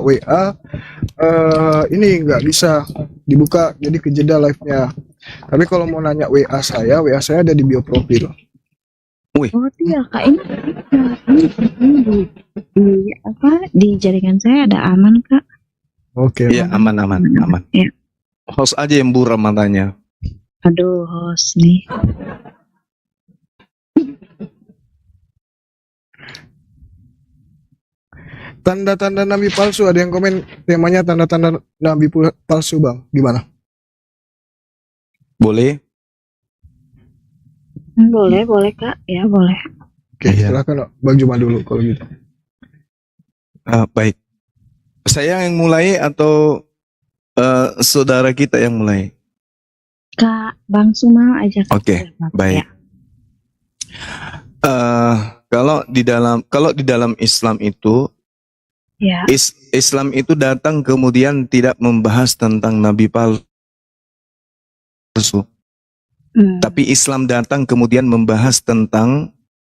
WA ini nggak bisa dibuka, jadi kejeda live-nya. Tapi kalau mau nanya WA saya ada di bio profil. Wih, Oh iya kak, ini di apa di jaringan saya ada aman kak. Oke. ya aman. Ya. Host aja yang buram matanya. Aduh host nih. Tanda-tanda nabi palsu, ada yang komen temanya tanda-tanda nabi palsu, Bang. Gimana? Boleh? Boleh kak, ya boleh. Oke, Iya. silakan Bang Juma dulu kalau gitu. Baik. Saya yang mulai atau saudara kita yang mulai? Kak Bang Suma aja. Oke, baik. Ya. Kalau di dalam Islam itu, Ya. Islam itu datang kemudian tidak membahas tentang nabi palsu. Tapi Islam datang kemudian membahas tentang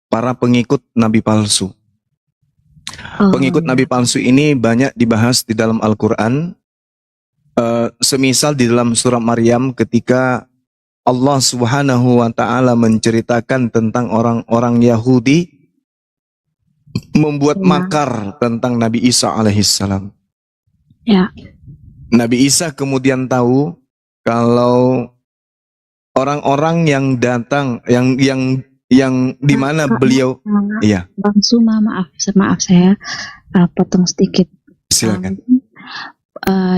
para pengikut nabi palsu. Pengikut nabi palsu ini banyak dibahas di dalam Al-Quran. Semisal di dalam surah Maryam ketika Allah Subhanahu wa taala menceritakan tentang orang-orang Yahudi membuat makar tentang Nabi Isa alaihissalam. Ya. Nabi Isa kemudian tahu kalau orang-orang yang datang yang di mana beliau iya. Bang Suma, maaf saya potong sedikit. Silakan.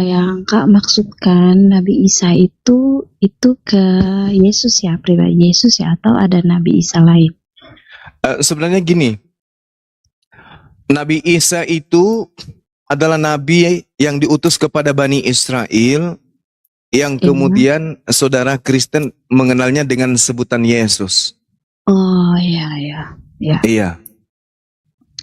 Yang Kak maksudkan Nabi Isa itu ke Yesus ya, pribadi Yesus ya, atau ada Nabi Isa lain? Sebenarnya gini, Nabi Isa itu adalah nabi yang diutus kepada Bani Israel yang kemudian saudara Kristen mengenalnya dengan sebutan Yesus. Oh iya. Iya.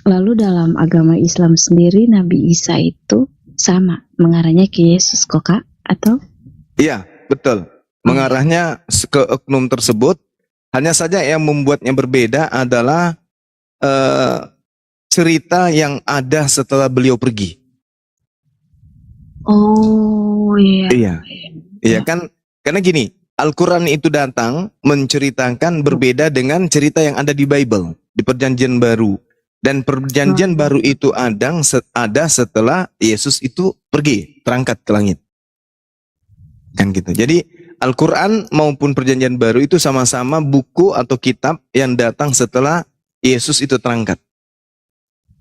Lalu dalam agama Islam sendiri Nabi Isa itu sama mengarahnya ke Yesus kok Kak, atau? Iya, betul. Mengarahnya ke oknum tersebut. Hanya saja yang membuatnya berbeda adalah cerita yang ada setelah beliau pergi. Oh iya. Iya kan? Karena gini, Al-Quran itu datang menceritakan berbeda dengan cerita yang ada di Bible, di Perjanjian Baru. Dan Perjanjian Baru itu ada setelah Yesus itu pergi, terangkat ke langit. Kan gitu. Jadi Al-Quran maupun Perjanjian Baru itu sama-sama buku atau kitab yang datang setelah Yesus itu terangkat.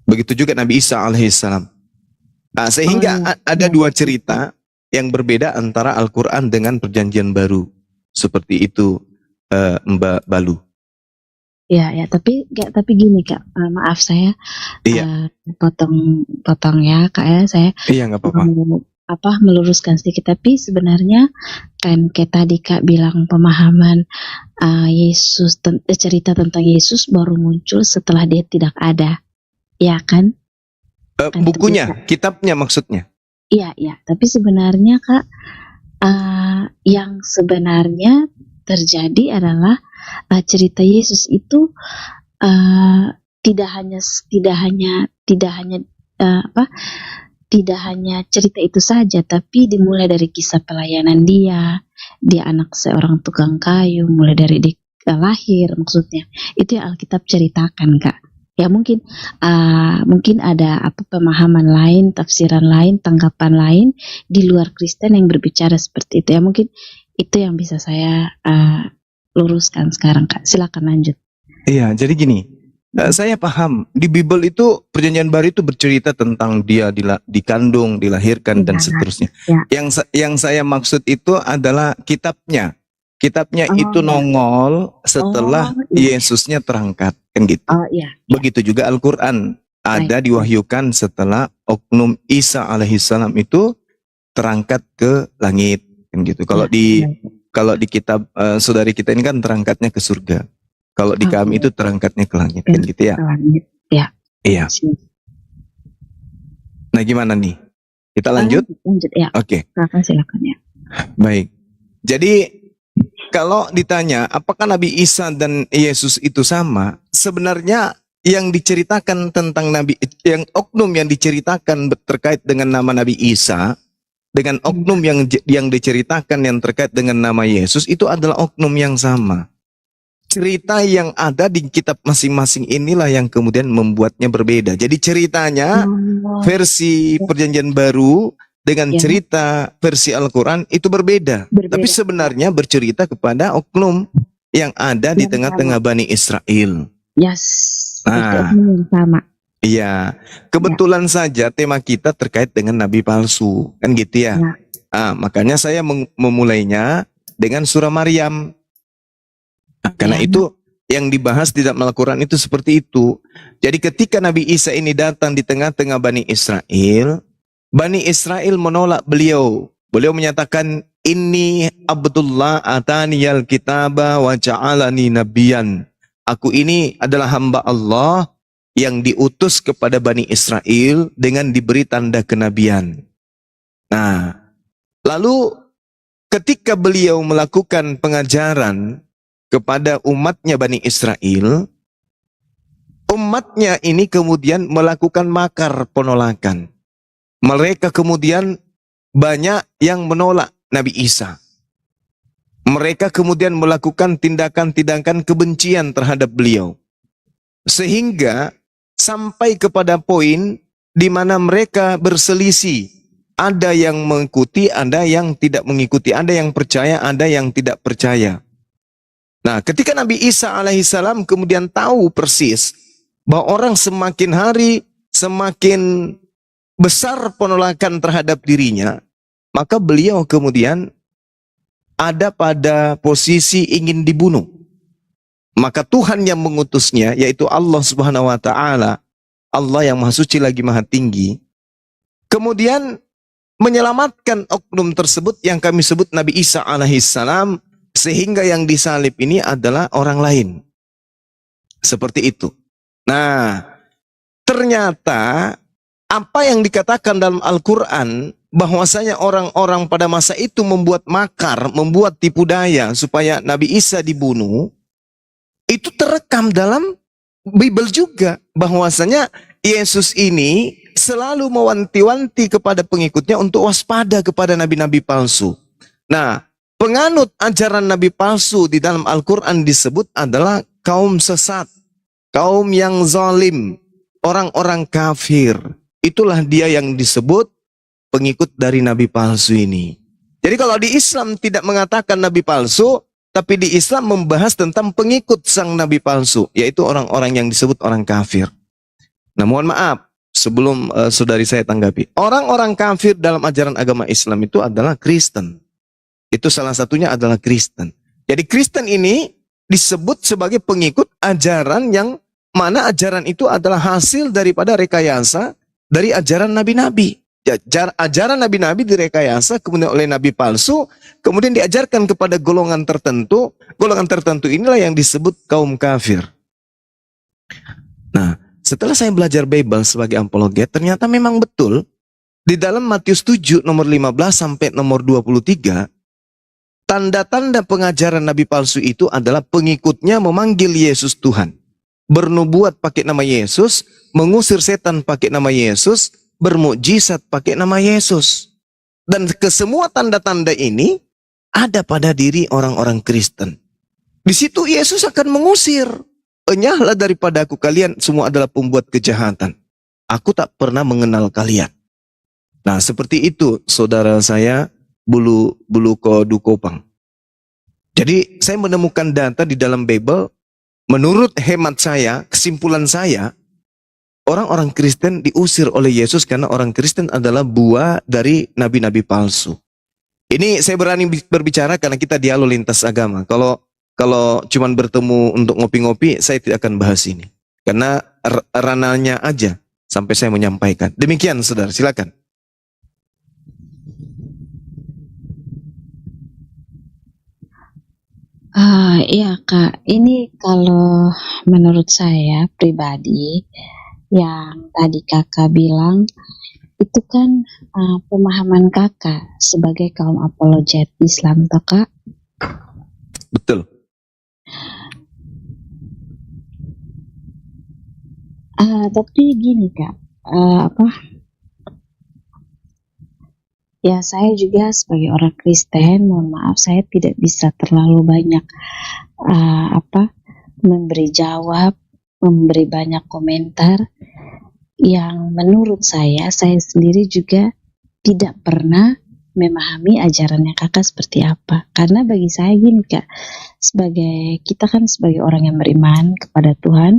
Begitu juga Nabi Isa alaihissalam. Nah, sehingga ada dua cerita yang berbeda antara Al-Quran dengan Perjanjian Baru. Seperti itu, Mbak Balu. Ya, tapi gini Kak, maaf saya potong ya Kak ya, saya nggak apa-apa. Meluruskan sedikit, tapi sebenarnya kan kayak tadi Kak bilang pemahaman Yesus, cerita tentang Yesus baru muncul setelah dia tidak ada, ya kan? Bukunya, kitabnya maksudnya. Iya, tapi sebenarnya Kak, yang sebenarnya terjadi adalah cerita Yesus itu tidak hanya cerita itu saja, tapi dimulai dari kisah pelayanan dia anak seorang tukang kayu, mulai dari dia lahir, maksudnya itu yang Alkitab ceritakan Kak. Ya mungkin ada pemahaman lain, tafsiran lain, tanggapan lain di luar Kristen yang berbicara seperti itu. Ya mungkin itu yang bisa saya luruskan sekarang Kak. Silakan lanjut. Iya, jadi gini, saya paham di Bible itu Perjanjian Baru itu bercerita tentang dia dikandung, dilahirkan dan seterusnya. Yang saya maksud itu adalah kitabnya. Kitabnya itu nongol setelah Yesusnya terangkat, kan gitu. Begitu juga Al-Quran ada diwahyukan setelah oknum Isa alaihissalam itu terangkat ke langit, kan gitu. Kalau di kitab saudari kita ini kan terangkatnya ke surga. Kalau di kami itu terangkatnya ke langit, kan gitu ya. Iya. Nah gimana nih? Kita lanjut? Lanjut ya. Oke. Silakan ya. Baik. Jadi kalau ditanya apakah Nabi Isa dan Yesus itu sama, sebenarnya yang diceritakan tentang oknum yang diceritakan terkait dengan nama Nabi Isa dengan oknum yang diceritakan yang terkait dengan nama Yesus itu adalah oknum yang sama. Cerita yang ada di kitab masing-masing inilah yang kemudian membuatnya berbeda. Jadi ceritanya versi Perjanjian Baru dengan Ya. cerita versi Al-Quran itu berbeda. Berbeda. Tapi sebenarnya bercerita kepada oknum yang ada di Yang tengah-tengah Bani Israel. Yes, itu Nah. yang sama. Iya, kebetulan saja tema kita terkait dengan nabi palsu, kan gitu ya. Ya. Makanya saya memulainya dengan surah Maryam. Karena Ya. itu yang dibahas di dalam Al-Quran itu seperti itu. Jadi ketika Nabi Isa ini datang di tengah-tengah Bani Israel menolak beliau. Beliau menyatakan, Inni Abdullah ataniyal kitaba wa ja'alani nabiyan. Aku ini adalah hamba Allah yang diutus kepada Bani Israel dengan diberi tanda kenabian. Nah, lalu ketika beliau melakukan pengajaran kepada umatnya Bani Israel, umatnya ini kemudian melakukan makar penolakan. Mereka kemudian banyak yang menolak Nabi Isa. Mereka kemudian melakukan tindakan-tindakan kebencian terhadap beliau. Sehingga sampai kepada poin di mana mereka berselisih. Ada yang mengikuti, ada yang tidak mengikuti, ada yang percaya, ada yang tidak percaya. Nah, ketika Nabi Isa alaihissalam kemudian tahu persis bahwa orang semakin hari semakin besar penolakan terhadap dirinya, maka beliau kemudian ada pada posisi ingin dibunuh. Maka Tuhan yang mengutusnya, yaitu Allah Subhanahu wa Ta'ala, Allah yang Maha Suci lagi Maha Tinggi, kemudian menyelamatkan oknum tersebut yang kami sebut Nabi Isa alaihissalam, sehingga yang disalib ini adalah orang lain. Seperti itu. Nah, ternyata apa yang dikatakan dalam Al-Quran, bahwasanya orang-orang pada masa itu membuat makar, membuat tipu daya supaya Nabi Isa dibunuh, itu terekam dalam Bible juga, bahwasanya Yesus ini selalu mewanti-wanti kepada pengikutnya untuk waspada kepada nabi-nabi palsu. Nah, penganut ajaran nabi palsu di dalam Al-Quran disebut adalah kaum sesat, kaum yang zalim, orang-orang kafir. Itulah dia yang disebut pengikut dari nabi palsu ini. Jadi kalau di Islam tidak mengatakan nabi palsu, tapi di Islam membahas tentang pengikut sang nabi palsu, yaitu orang-orang yang disebut orang kafir. Nah, mohon maaf, sebelum saudari saya tanggapi. Orang-orang kafir dalam ajaran agama Islam itu adalah Kristen. Itu salah satunya adalah Kristen. Jadi Kristen ini disebut sebagai pengikut ajaran yang mana ajaran itu adalah hasil daripada rekayasa dari ajaran nabi-nabi. Ajaran nabi-nabi direkayasa kemudian oleh nabi palsu, kemudian diajarkan kepada golongan tertentu. Golongan tertentu inilah yang disebut kaum kafir. Nah, setelah saya belajar Bible sebagai apologet, ternyata memang betul di dalam Matius 7 nomor 15 sampai nomor 23, tanda-tanda pengajaran nabi palsu itu adalah pengikutnya memanggil Yesus Tuhan, bernubuat pakai nama Yesus, mengusir setan pakai nama Yesus, bermukjizat pakai nama Yesus. Dan kesemua tanda-tanda ini ada pada diri orang-orang Kristen. Di situ Yesus akan mengusir. Enyahlah daripada aku, kalian semua adalah pembuat kejahatan. Aku tak pernah mengenal kalian. Nah, seperti itu saudara saya Bulu Kodu Kopang. Jadi saya menemukan data di dalam Bible. Menurut hemat saya, kesimpulan saya, orang-orang Kristen diusir oleh Yesus karena orang Kristen adalah buah dari nabi-nabi palsu. Ini saya berani berbicara karena kita dialog lintas agama. Kalau cuman bertemu untuk ngopi-ngopi, saya tidak akan bahas ini. Karena ranahnya aja sampai saya menyampaikan. Demikian saudara, silakan. Iya Kak, ini kalau menurut saya pribadi, yang tadi Kakak bilang, itu kan pemahaman Kakak sebagai kaum apologet Islam, toh Kak? Betul. Tapi gini Kak, ya saya juga sebagai orang Kristen, mohon maaf saya tidak bisa terlalu banyak memberi jawab, memberi banyak komentar yang menurut saya sendiri juga tidak pernah memahami ajarannya kakak seperti apa. Karena bagi saya gini Kak, kita kan sebagai orang yang beriman kepada Tuhan,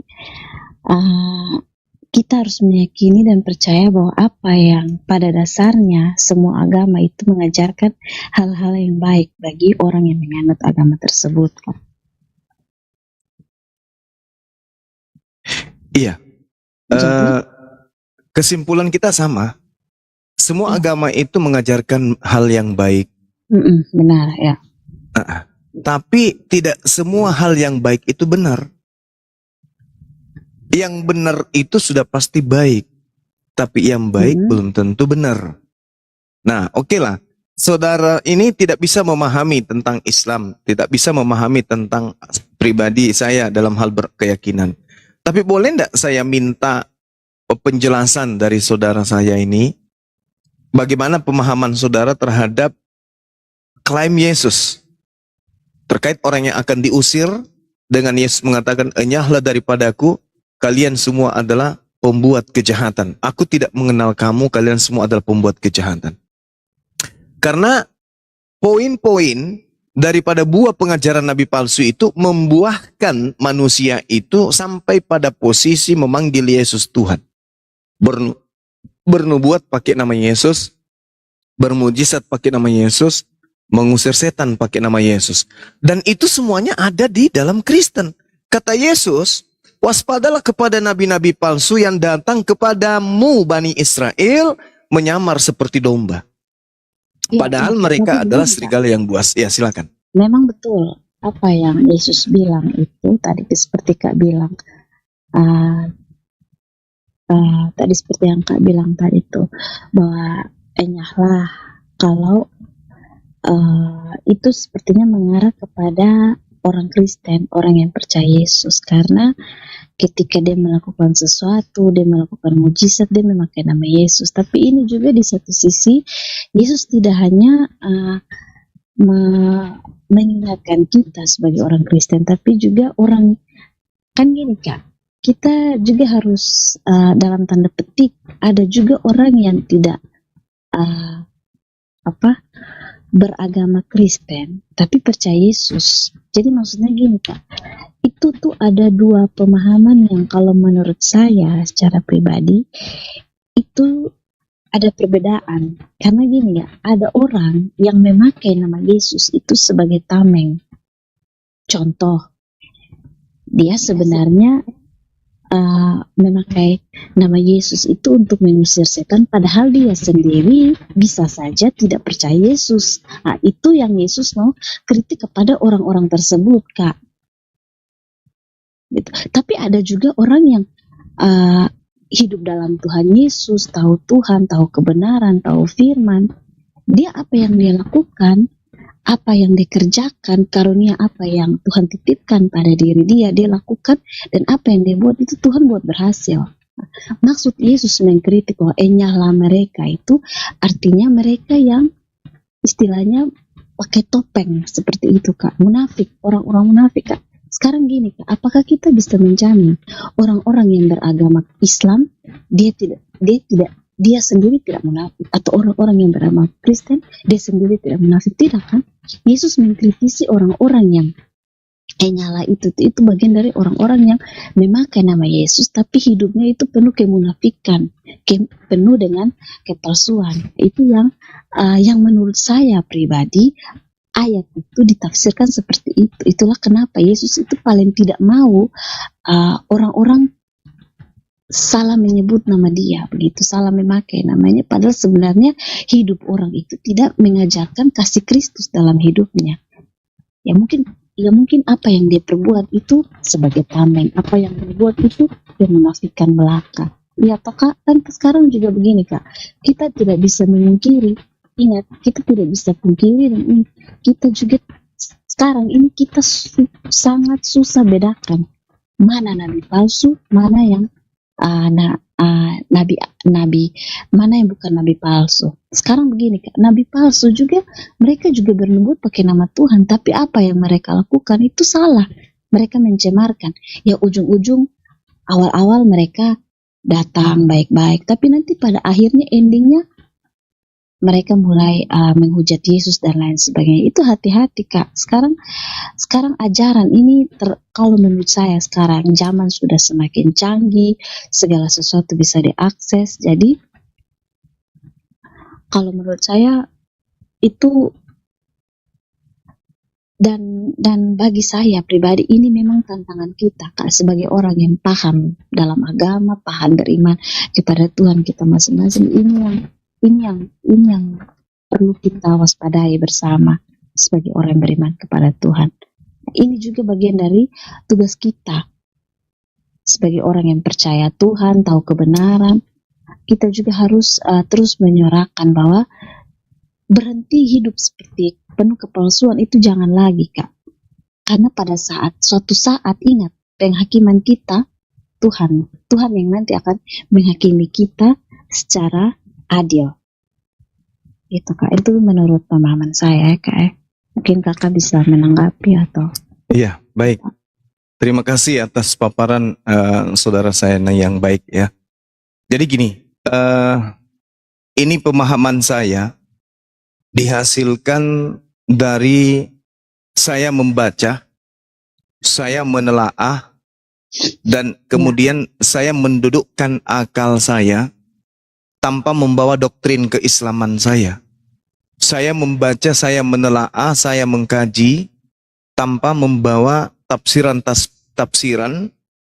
kita harus meyakini dan percaya bahwa apa yang pada dasarnya semua agama itu mengajarkan hal-hal yang baik bagi orang yang menganut agama tersebut Kak. Iya. Jadi, Kesimpulan kita sama. Semua agama itu mengajarkan hal yang baik. benar ya. Tapi tidak semua hal yang baik itu benar. Yang benar itu sudah pasti baik. Tapi yang baik belum tentu benar. Nah, oke lah. Saudara ini tidak bisa memahami tentang Islam. Tidak bisa memahami tentang pribadi saya dalam hal berkeyakinan. Tapi boleh enggak saya minta penjelasan dari saudara saya ini? Bagaimana pemahaman saudara terhadap klaim Yesus? Terkait orang yang akan diusir dengan Yesus mengatakan, enyahlah daripadaku, kalian semua adalah pembuat kejahatan. Aku tidak mengenal kamu, kalian semua adalah pembuat kejahatan. Karena poin-poin daripada buah pengajaran nabi palsu itu membuahkan manusia itu sampai pada posisi memanggil Yesus Tuhan. Bernubuat pakai nama Yesus, bermujizat pakai nama Yesus, mengusir setan pakai nama Yesus. Dan itu semuanya ada di dalam Kristen. Kata Yesus, waspadalah kepada nabi-nabi palsu yang datang kepadamu Bani Israel menyamar seperti domba. Padahal mereka adalah serigala yang buas. Ya, silakan. Memang betul apa yang Yesus bilang itu tadi seperti Kak bilang. Tadi seperti yang Kak bilang tadi itu bahwa enyahlah, kalau itu sepertinya mengarah kepada orang Kristen, orang yang percaya Yesus, karena ketika dia melakukan sesuatu, dia melakukan mujizat, dia memakai nama Yesus. Tapi ini juga di satu sisi Yesus tidak hanya mengingatkan kita sebagai orang Kristen, tapi juga orang, kan gini Kak, kita juga harus dalam tanda petik ada juga orang yang tidak beragama Kristen tapi percaya Yesus. Jadi maksudnya gini Kak, itu tuh ada dua pemahaman yang kalau menurut saya secara pribadi itu ada perbedaan. Karena gini ya, ada orang yang memakai nama Yesus itu sebagai tameng. Contoh, dia sebenarnya memakai nama Yesus itu untuk mengusir setan, padahal dia sendiri bisa saja tidak percaya Yesus. Nah, itu yang Yesus mau kritik kepada orang-orang tersebut, Kak. Gitu. Tapi ada juga orang yang hidup dalam Tuhan Yesus, tahu Tuhan, tahu kebenaran, tahu firman. Dia apa yang dia lakukan, apa yang dikerjakan, karunia apa yang Tuhan titipkan pada diri dia lakukan, dan apa yang dia buat itu Tuhan buat berhasil. Maksud Yesus mengkritik bahwa enyahlah mereka itu artinya mereka yang istilahnya pakai topeng seperti itu Kak, munafik, orang-orang munafik Kak. Sekarang gini Kak, apakah kita bisa menjamin orang-orang yang beragama Islam dia sendiri tidak munafik, atau orang-orang yang beragama Kristen dia sendiri tidak munafik? Tidak kan? Yesus mengkritisi orang-orang yang nyala itu bagian dari orang-orang yang memakai nama Yesus tapi hidupnya itu penuh kemunafikan, penuh dengan kepalsuan. Itu yang menurut saya pribadi ayat itu ditafsirkan seperti itu. Itulah kenapa Yesus itu paling tidak mau orang-orang salah menyebut nama dia, begitu, salah memakai namanya, padahal sebenarnya hidup orang itu tidak mengajarkan kasih Kristus dalam hidupnya. Ya mungkin apa yang dia perbuat itu sebagai tameng, apa yang dia buat itu dia menafikan belaka. Ya Kak, kan sekarang juga begini Kak, kita tidak bisa memungkiri, ingat, kita tidak bisa pungkiri, dan kita juga sekarang ini kita sangat susah bedakan mana nabi palsu, mana yang nabi nabi mana yang bukan nabi palsu. Sekarang begini Kak, nabi palsu juga mereka juga bernubuat pakai nama Tuhan, tapi apa yang mereka lakukan itu salah. Mereka mencemarkan. Ya ujung-ujung awal-awal mereka datang baik-baik, tapi nanti pada akhirnya endingnya mereka mulai menghujat Yesus dan lain sebagainya. Itu hati-hati Kak. Sekarang ajaran ini kalau menurut saya sekarang zaman sudah semakin canggih, segala sesuatu bisa diakses. Jadi kalau menurut saya itu, dan bagi saya pribadi ini memang tantangan kita Kak, sebagai orang yang paham dalam agama, paham beriman kepada Tuhan kita masing-masing. Ini yang perlu kita waspadai bersama sebagai orang yang beriman kepada Tuhan. Ini juga bagian dari tugas kita sebagai orang yang percaya Tuhan, tahu kebenaran. Kita juga harus terus menyuarakan bahwa berhenti hidup seperti penuh kepalsuan itu jangan lagi Kak. Karena pada suatu saat ingat, penghakiman kita Tuhan yang nanti akan menghakimi kita secara adil. Itu Kak, itu menurut pemahaman saya Kak. Mungkin Kakak bisa menanggapi atau. Iya, baik. Terima kasih atas paparan saudara saya yang baik ya. Jadi gini, ini pemahaman saya dihasilkan dari saya membaca, saya menelaah, dan kemudian saya mendudukkan akal saya tanpa membawa doktrin keislaman saya. Saya membaca, saya menelaah, saya mengkaji tanpa membawa tafsiran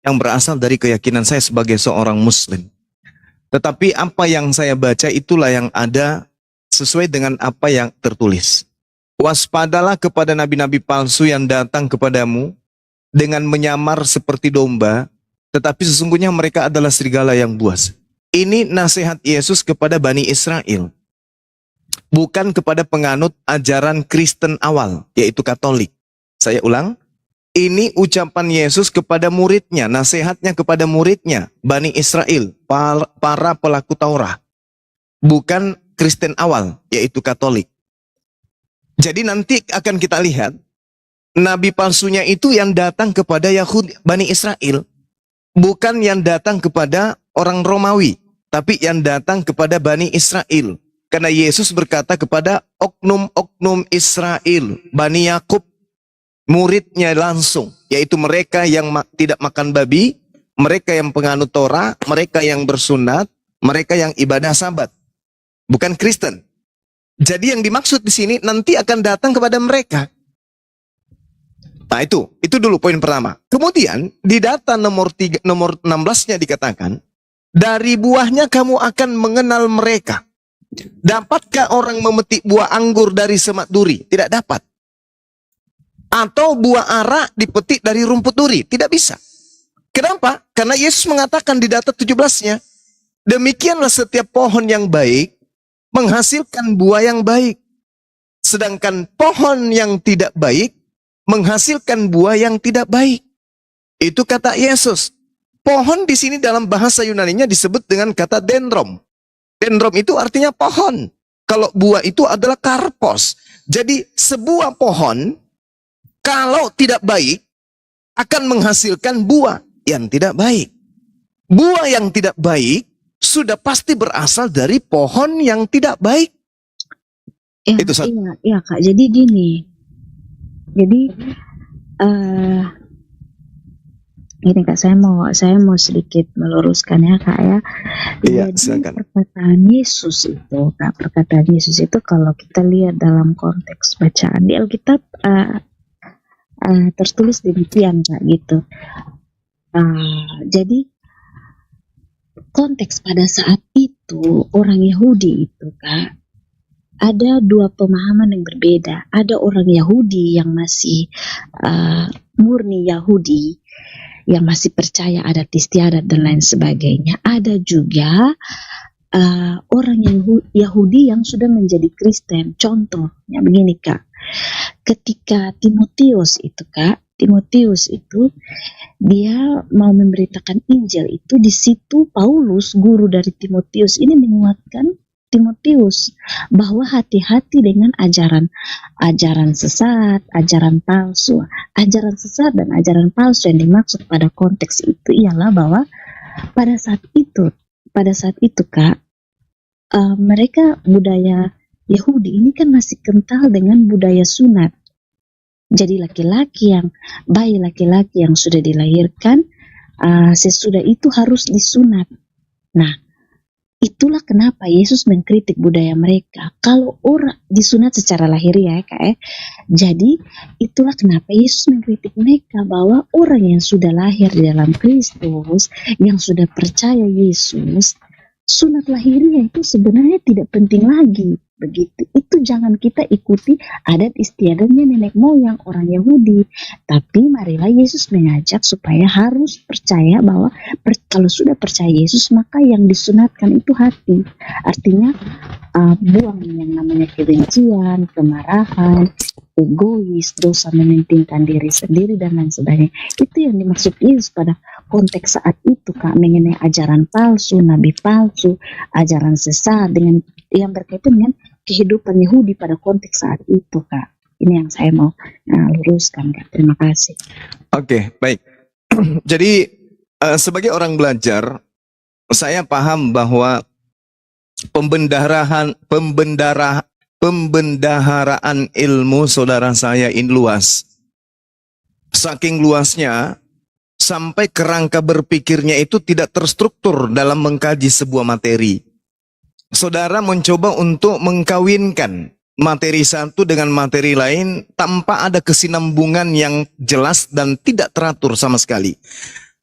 yang berasal dari keyakinan saya sebagai seorang muslim. Tetapi apa yang saya baca itulah yang ada sesuai dengan apa yang tertulis. Waspadalah kepada nabi-nabi palsu yang datang kepadamu dengan menyamar seperti domba, tetapi sesungguhnya mereka adalah serigala yang buas. Ini nasihat Yesus kepada Bani Israel, bukan kepada penganut ajaran Kristen awal, yaitu Katolik. Saya ulang, ini ucapan Yesus kepada muridnya, nasihatnya kepada muridnya, Bani Israel, para pelaku Taurat, bukan Kristen awal, yaitu Katolik. Jadi nanti akan kita lihat, nabi palsunya itu yang datang kepada Yahudi, Bani Israel, bukan yang datang kepada orang Romawi, tapi yang datang kepada Bani Israel. Karena Yesus berkata kepada oknum-oknum Israel, Bani Yakub, muridnya langsung, yaitu mereka yang tidak makan babi, mereka yang penganut Torah, mereka yang bersunat, mereka yang ibadah Sabat, bukan Kristen. Jadi yang dimaksud di sini nanti akan datang kepada mereka. Nah itu dulu poin pertama. Kemudian di data nomor 16-nya dikatakan, dari buahnya kamu akan mengenal mereka. Dapatkah orang memetik buah anggur dari semak duri? Tidak dapat. Atau buah ara dipetik dari rumput duri? Tidak bisa. Kenapa? Karena Yesus mengatakan di data 17-nya, demikianlah setiap pohon yang baik menghasilkan buah yang baik. Sedangkan pohon yang tidak baik menghasilkan buah yang tidak baik. Itu kata Yesus. Pohon di sini dalam bahasa Yunaninya disebut dengan kata dendrom. Dendrom itu artinya pohon. Kalau buah itu adalah karpos. Jadi sebuah pohon kalau tidak baik akan menghasilkan buah yang tidak baik. Buah yang tidak baik sudah pasti berasal dari pohon yang tidak baik. Ya, Itu iya Kak. Jadi gini. Jadi ini Kak, saya mau sedikit meluruskan ya Kak ya. Iya, Jadi silakan. perkataan Yesus itu Kak, perkataan Yesus itu kalau kita lihat dalam konteks bacaan di Alkitab tertulis demikian Kak gitu. Jadi konteks pada saat itu orang Yahudi itu Kak, ada dua pemahaman yang berbeda. Ada orang Yahudi yang masih murni Yahudi, yang masih percaya adat istiadat dan lain sebagainya. Ada juga orang Yahudi yang sudah menjadi Kristen. Contohnya begini Kak, ketika Timotius itu Kak, Timotius itu dia mau memberitakan Injil itu, di situ Paulus guru dari Timotius ini menguatkan Timotius bahwa hati-hati dengan ajaran sesat, ajaran palsu. Ajaran sesat dan ajaran palsu yang dimaksud pada konteks itu ialah bahwa pada saat itu Kak, mereka budaya Yahudi ini kan masih kental dengan budaya sunat. Jadi bayi laki-laki yang sudah dilahirkan sesudah itu harus disunat. Nah, itulah kenapa Yesus mengkritik budaya mereka. Kalau orang disunat secara lahiriah, Kak, jadi itulah kenapa Yesus mengkritik mereka bahwa orang yang sudah lahir di dalam Kristus, yang sudah percaya Yesus, sunat lahiriah itu sebenarnya tidak penting lagi. Begitu, itu jangan kita ikuti adat istiadatnya nenek moyang orang Yahudi. Tapi marilah Yesus mengajak supaya harus percaya bahwa kalau sudah percaya Yesus maka yang disunatkan itu hati. Artinya buang yang namanya kebencian, kemarahan, egois, dosa mementingkan diri sendiri dan lain sebagainya. Itu yang dimaksud Yesus pada konteks saat itu, Kak, mengenai ajaran palsu, nabi palsu, ajaran sesat dengan yang berkaitan dengan kehidupan Yahudi pada konteks saat itu, Kak. Ini yang saya mau luruskan, Kak. Terima kasih. Oke, baik. Jadi sebagai orang belajar, saya paham bahwa pembendaharaan ilmu saudara saya ini luas. Saking luasnya, sampai kerangka berpikirnya itu tidak terstruktur dalam mengkaji sebuah materi. Saudara mencoba untuk mengkawinkan materi satu dengan materi lain tanpa ada kesinambungan yang jelas dan tidak teratur sama sekali.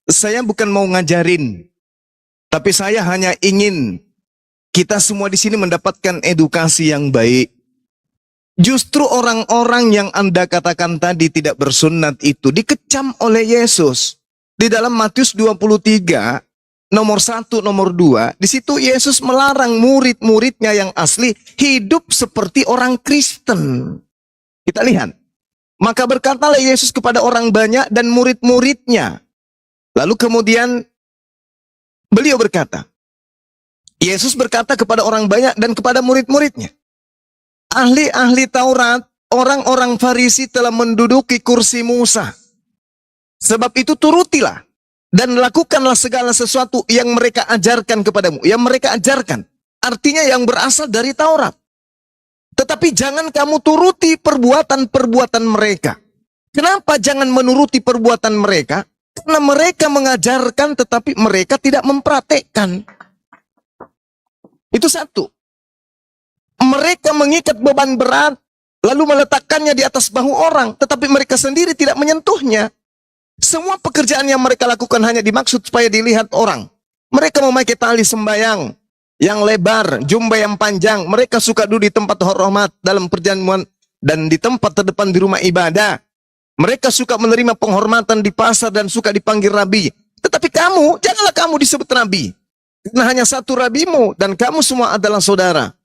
Saya bukan mau ngajarin, tapi saya hanya ingin kita semua di sini mendapatkan edukasi yang baik. Justru orang-orang yang Anda katakan tadi tidak bersunat itu dikecam oleh Yesus. Di dalam Matius 23, nomor 1, nomor 2, di situ Yesus melarang murid-muridnya yang asli hidup seperti orang Kristen. Kita lihat. Maka berkatalah Yesus kepada orang banyak dan murid-muridnya. Lalu kemudian beliau berkata, Yesus berkata kepada orang banyak dan kepada murid-muridnya, ahli-ahli Taurat, orang-orang Farisi telah menduduki kursi Musa. Sebab itu turutilah dan lakukanlah segala sesuatu yang mereka ajarkan kepadamu. Yang mereka ajarkan, artinya yang berasal dari Taurat. Tetapi jangan kamu turuti perbuatan-perbuatan mereka. Kenapa jangan menuruti perbuatan mereka? Karena mereka mengajarkan tetapi mereka tidak mempraktekkan. Itu satu. Mereka mengikat beban berat, lalu meletakkannya di atas bahu orang, tetapi mereka sendiri tidak menyentuhnya. Semua pekerjaan yang mereka lakukan hanya dimaksud supaya dilihat orang. Mereka memakai tali sembayang yang lebar, jubah yang panjang. Mereka suka duduk di tempat hormat dalam perjamuan dan di tempat terdepan di rumah ibadah. Mereka suka menerima penghormatan di pasar dan suka dipanggil rabi. Tetapi kamu, janganlah kamu disebut rabi. Karena hanya satu rabimu dan kamu semua adalah saudara.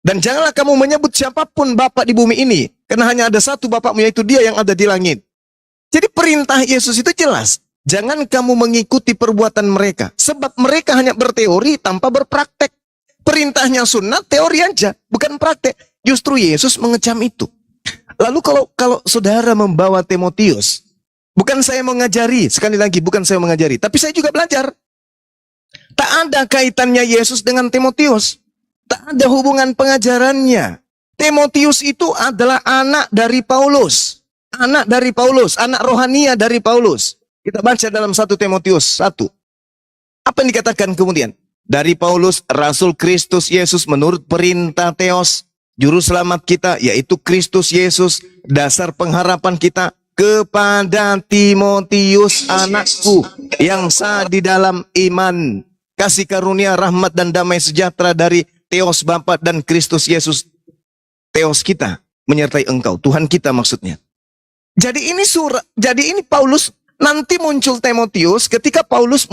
Dan janganlah kamu menyebut siapapun Bapak di bumi ini. Karena hanya ada satu Bapakmu, yaitu Dia yang ada di langit. Jadi perintah Yesus itu jelas. Jangan kamu mengikuti perbuatan mereka. Sebab mereka hanya berteori tanpa berpraktek. Perintahnya sunat, teori aja, bukan praktek. Justru Yesus mengecam itu. Lalu kalau saudara membawa Timotius, bukan saya mengajari, sekali lagi bukan saya mengajari, tapi saya juga belajar. Tak ada kaitannya Yesus dengan Timotius. Tak ada hubungan pengajarannya. Timotius itu adalah anak dari Paulus. Anak dari Paulus, anak rohania dari Paulus. Kita baca dalam 1 Timotius 1. Apa yang dikatakan kemudian? Dari Paulus, Rasul Kristus Yesus menurut perintah Theos, Juru Selamat kita, yaitu Kristus Yesus, dasar pengharapan kita, kepada Timotius anakku, yang sah di dalam iman. Kasih karunia, rahmat dan damai sejahtera dari Theos Bapa dan Kristus Yesus. Theos kita menyertai engkau, Tuhan kita maksudnya. Jadi ini Paulus, nanti muncul Timotius ketika Paulus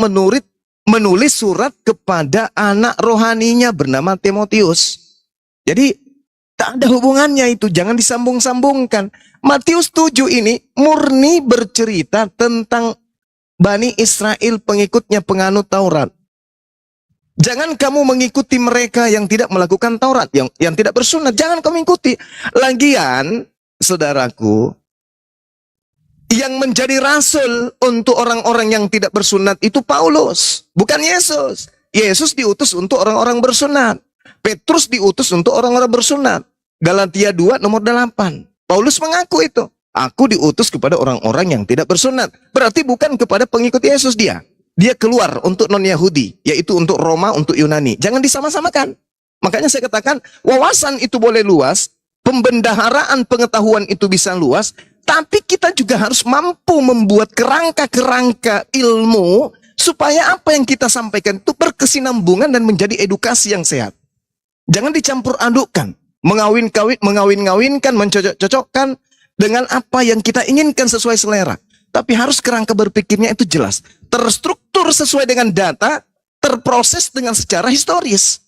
menulis surat kepada anak rohaninya bernama Timotius. Jadi Tak ada hubungannya itu, jangan disambung-sambungkan. Matius 7 ini murni bercerita tentang Bani Israel, pengikutnya penganut Taurat. Jangan kamu mengikuti mereka yang tidak melakukan Taurat, yang tidak bersunat. Jangan kamu ikuti. Lagian, saudaraku, yang menjadi rasul untuk orang-orang yang tidak bersunat itu Paulus, bukan Yesus. Yesus diutus untuk orang-orang bersunat. Petrus diutus untuk orang-orang bersunat. Galatia 2 nomor 8. Paulus mengaku itu. Aku diutus kepada orang-orang yang tidak bersunat. Berarti bukan kepada pengikut Yesus dia. Dia keluar untuk non-Yahudi, yaitu untuk Roma, untuk Yunani. Jangan disama-samakan. Makanya saya katakan, wawasan itu boleh luas, pembendaharaan pengetahuan itu bisa luas, tapi kita juga harus mampu membuat kerangka-kerangka ilmu, supaya apa yang kita sampaikan itu berkesinambungan dan menjadi edukasi yang sehat. Jangan dicampur adukkan, mengawin-ngawinkan, mencocok-cocokkan dengan apa yang kita inginkan sesuai selera. Tapi harus kerangka berpikirnya itu jelas, terstruktur sesuai dengan data, terproses dengan secara historis.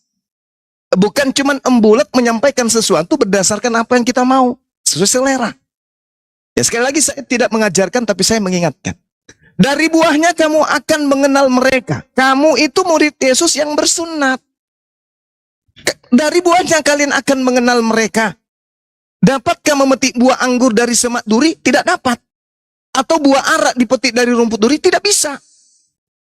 Bukan cuma embulat menyampaikan sesuatu berdasarkan apa yang kita mau, sesuai selera. Ya sekali lagi saya tidak mengajarkan, tapi saya mengingatkan. Dari buahnya kamu akan mengenal mereka. Kamu itu murid Yesus yang bersunat. Dari buahnya kalian akan mengenal mereka. Dapatkah memetik buah anggur dari semak duri? Tidak dapat. Atau buah arak dipetik dari rumput duri? Tidak bisa.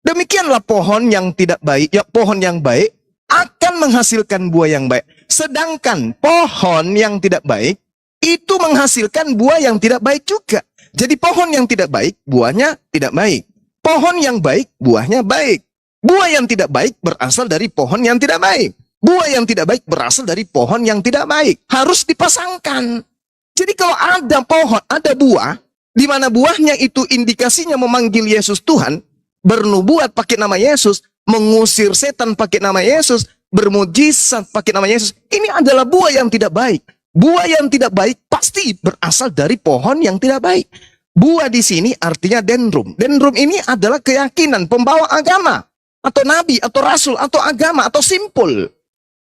Demikianlah pohon yang tidak baik, ya pohon yang baik akan menghasilkan buah yang baik. Sedangkan pohon yang tidak baik itu menghasilkan buah yang tidak baik juga. Jadi pohon yang tidak baik, buahnya tidak baik. Pohon yang baik, buahnya baik. Buah yang tidak baik berasal dari pohon yang tidak baik. Buah yang tidak baik berasal dari pohon yang tidak baik. Harus dipasangkan. Jadi kalau ada pohon, ada buah, di mana buahnya itu indikasinya memanggil Yesus Tuhan, bernubuat pakai nama Yesus, mengusir setan pakai nama Yesus, bermujizat pakai nama Yesus. Ini adalah buah yang tidak baik. Buah yang tidak baik pasti berasal dari pohon yang tidak baik. Buah di sini artinya dendrum. Dendrum ini adalah keyakinan pembawa agama, atau nabi, atau rasul, atau agama, atau simpul.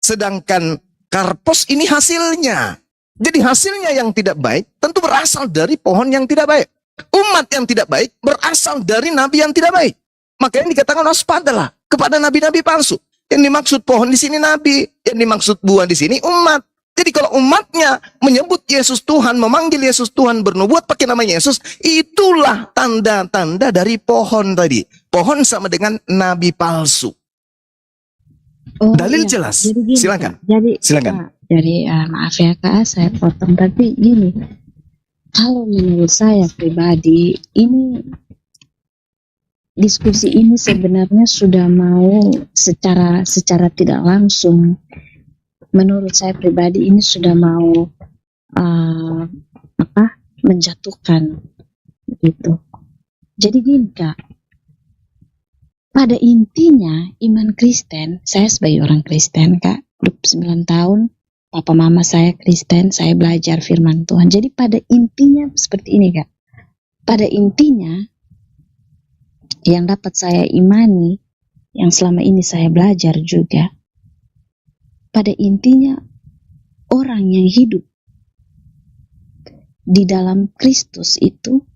Sedangkan karpos ini hasilnya. Jadi hasilnya yang tidak baik tentu berasal dari pohon yang tidak baik. Umat yang tidak baik berasal dari nabi yang tidak baik. Makanya dikatakan waspadalah kepada nabi-nabi palsu. Yang dimaksud pohon di sini nabi, yang dimaksud buah di sini umat. Jadi kalau umatnya menyebut Yesus Tuhan, memanggil Yesus Tuhan, bernubuat pakai nama Yesus, itulah tanda-tanda dari pohon tadi. Pohon sama dengan nabi palsu. Oh, Dalil iya. jelas. Jadi gini, Silakan. Kak. Jadi, Silakan. Jadi maaf ya Kak, saya potong. Tapi gini, kalau menurut saya pribadi, ini diskusi ini sebenarnya sudah mau secara tidak langsung. Menurut saya pribadi ini sudah mau menjatuhkan gitu. Jadi gini Kak, pada intinya iman Kristen, saya sebagai orang Kristen Kak, 29 tahun, papa mama saya Kristen, saya belajar firman Tuhan. Jadi pada intinya seperti ini Kak. Pada intinya yang dapat saya imani, yang selama ini saya belajar juga, pada intinya orang yang hidup di dalam Kristus itu,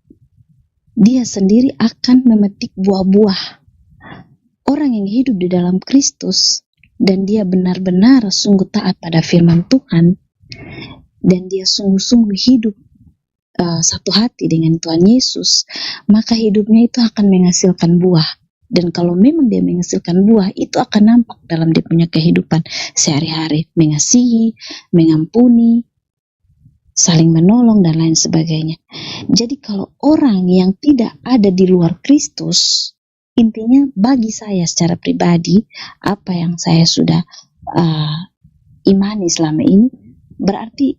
dia sendiri akan memetik buah-buah. Orang yang hidup di dalam Kristus dan dia benar-benar sungguh taat pada firman Tuhan dan dia sungguh-sungguh hidup satu hati dengan Tuhan Yesus, maka hidupnya itu akan menghasilkan buah. Dan kalau memang dia menghasilkan buah, itu akan nampak dalam dia punya kehidupan sehari-hari, mengasihi, mengampuni, saling menolong dan lain sebagainya. Jadi kalau orang yang tidak ada di luar Kristus, intinya bagi saya secara pribadi, apa yang saya sudah imani selama ini, berarti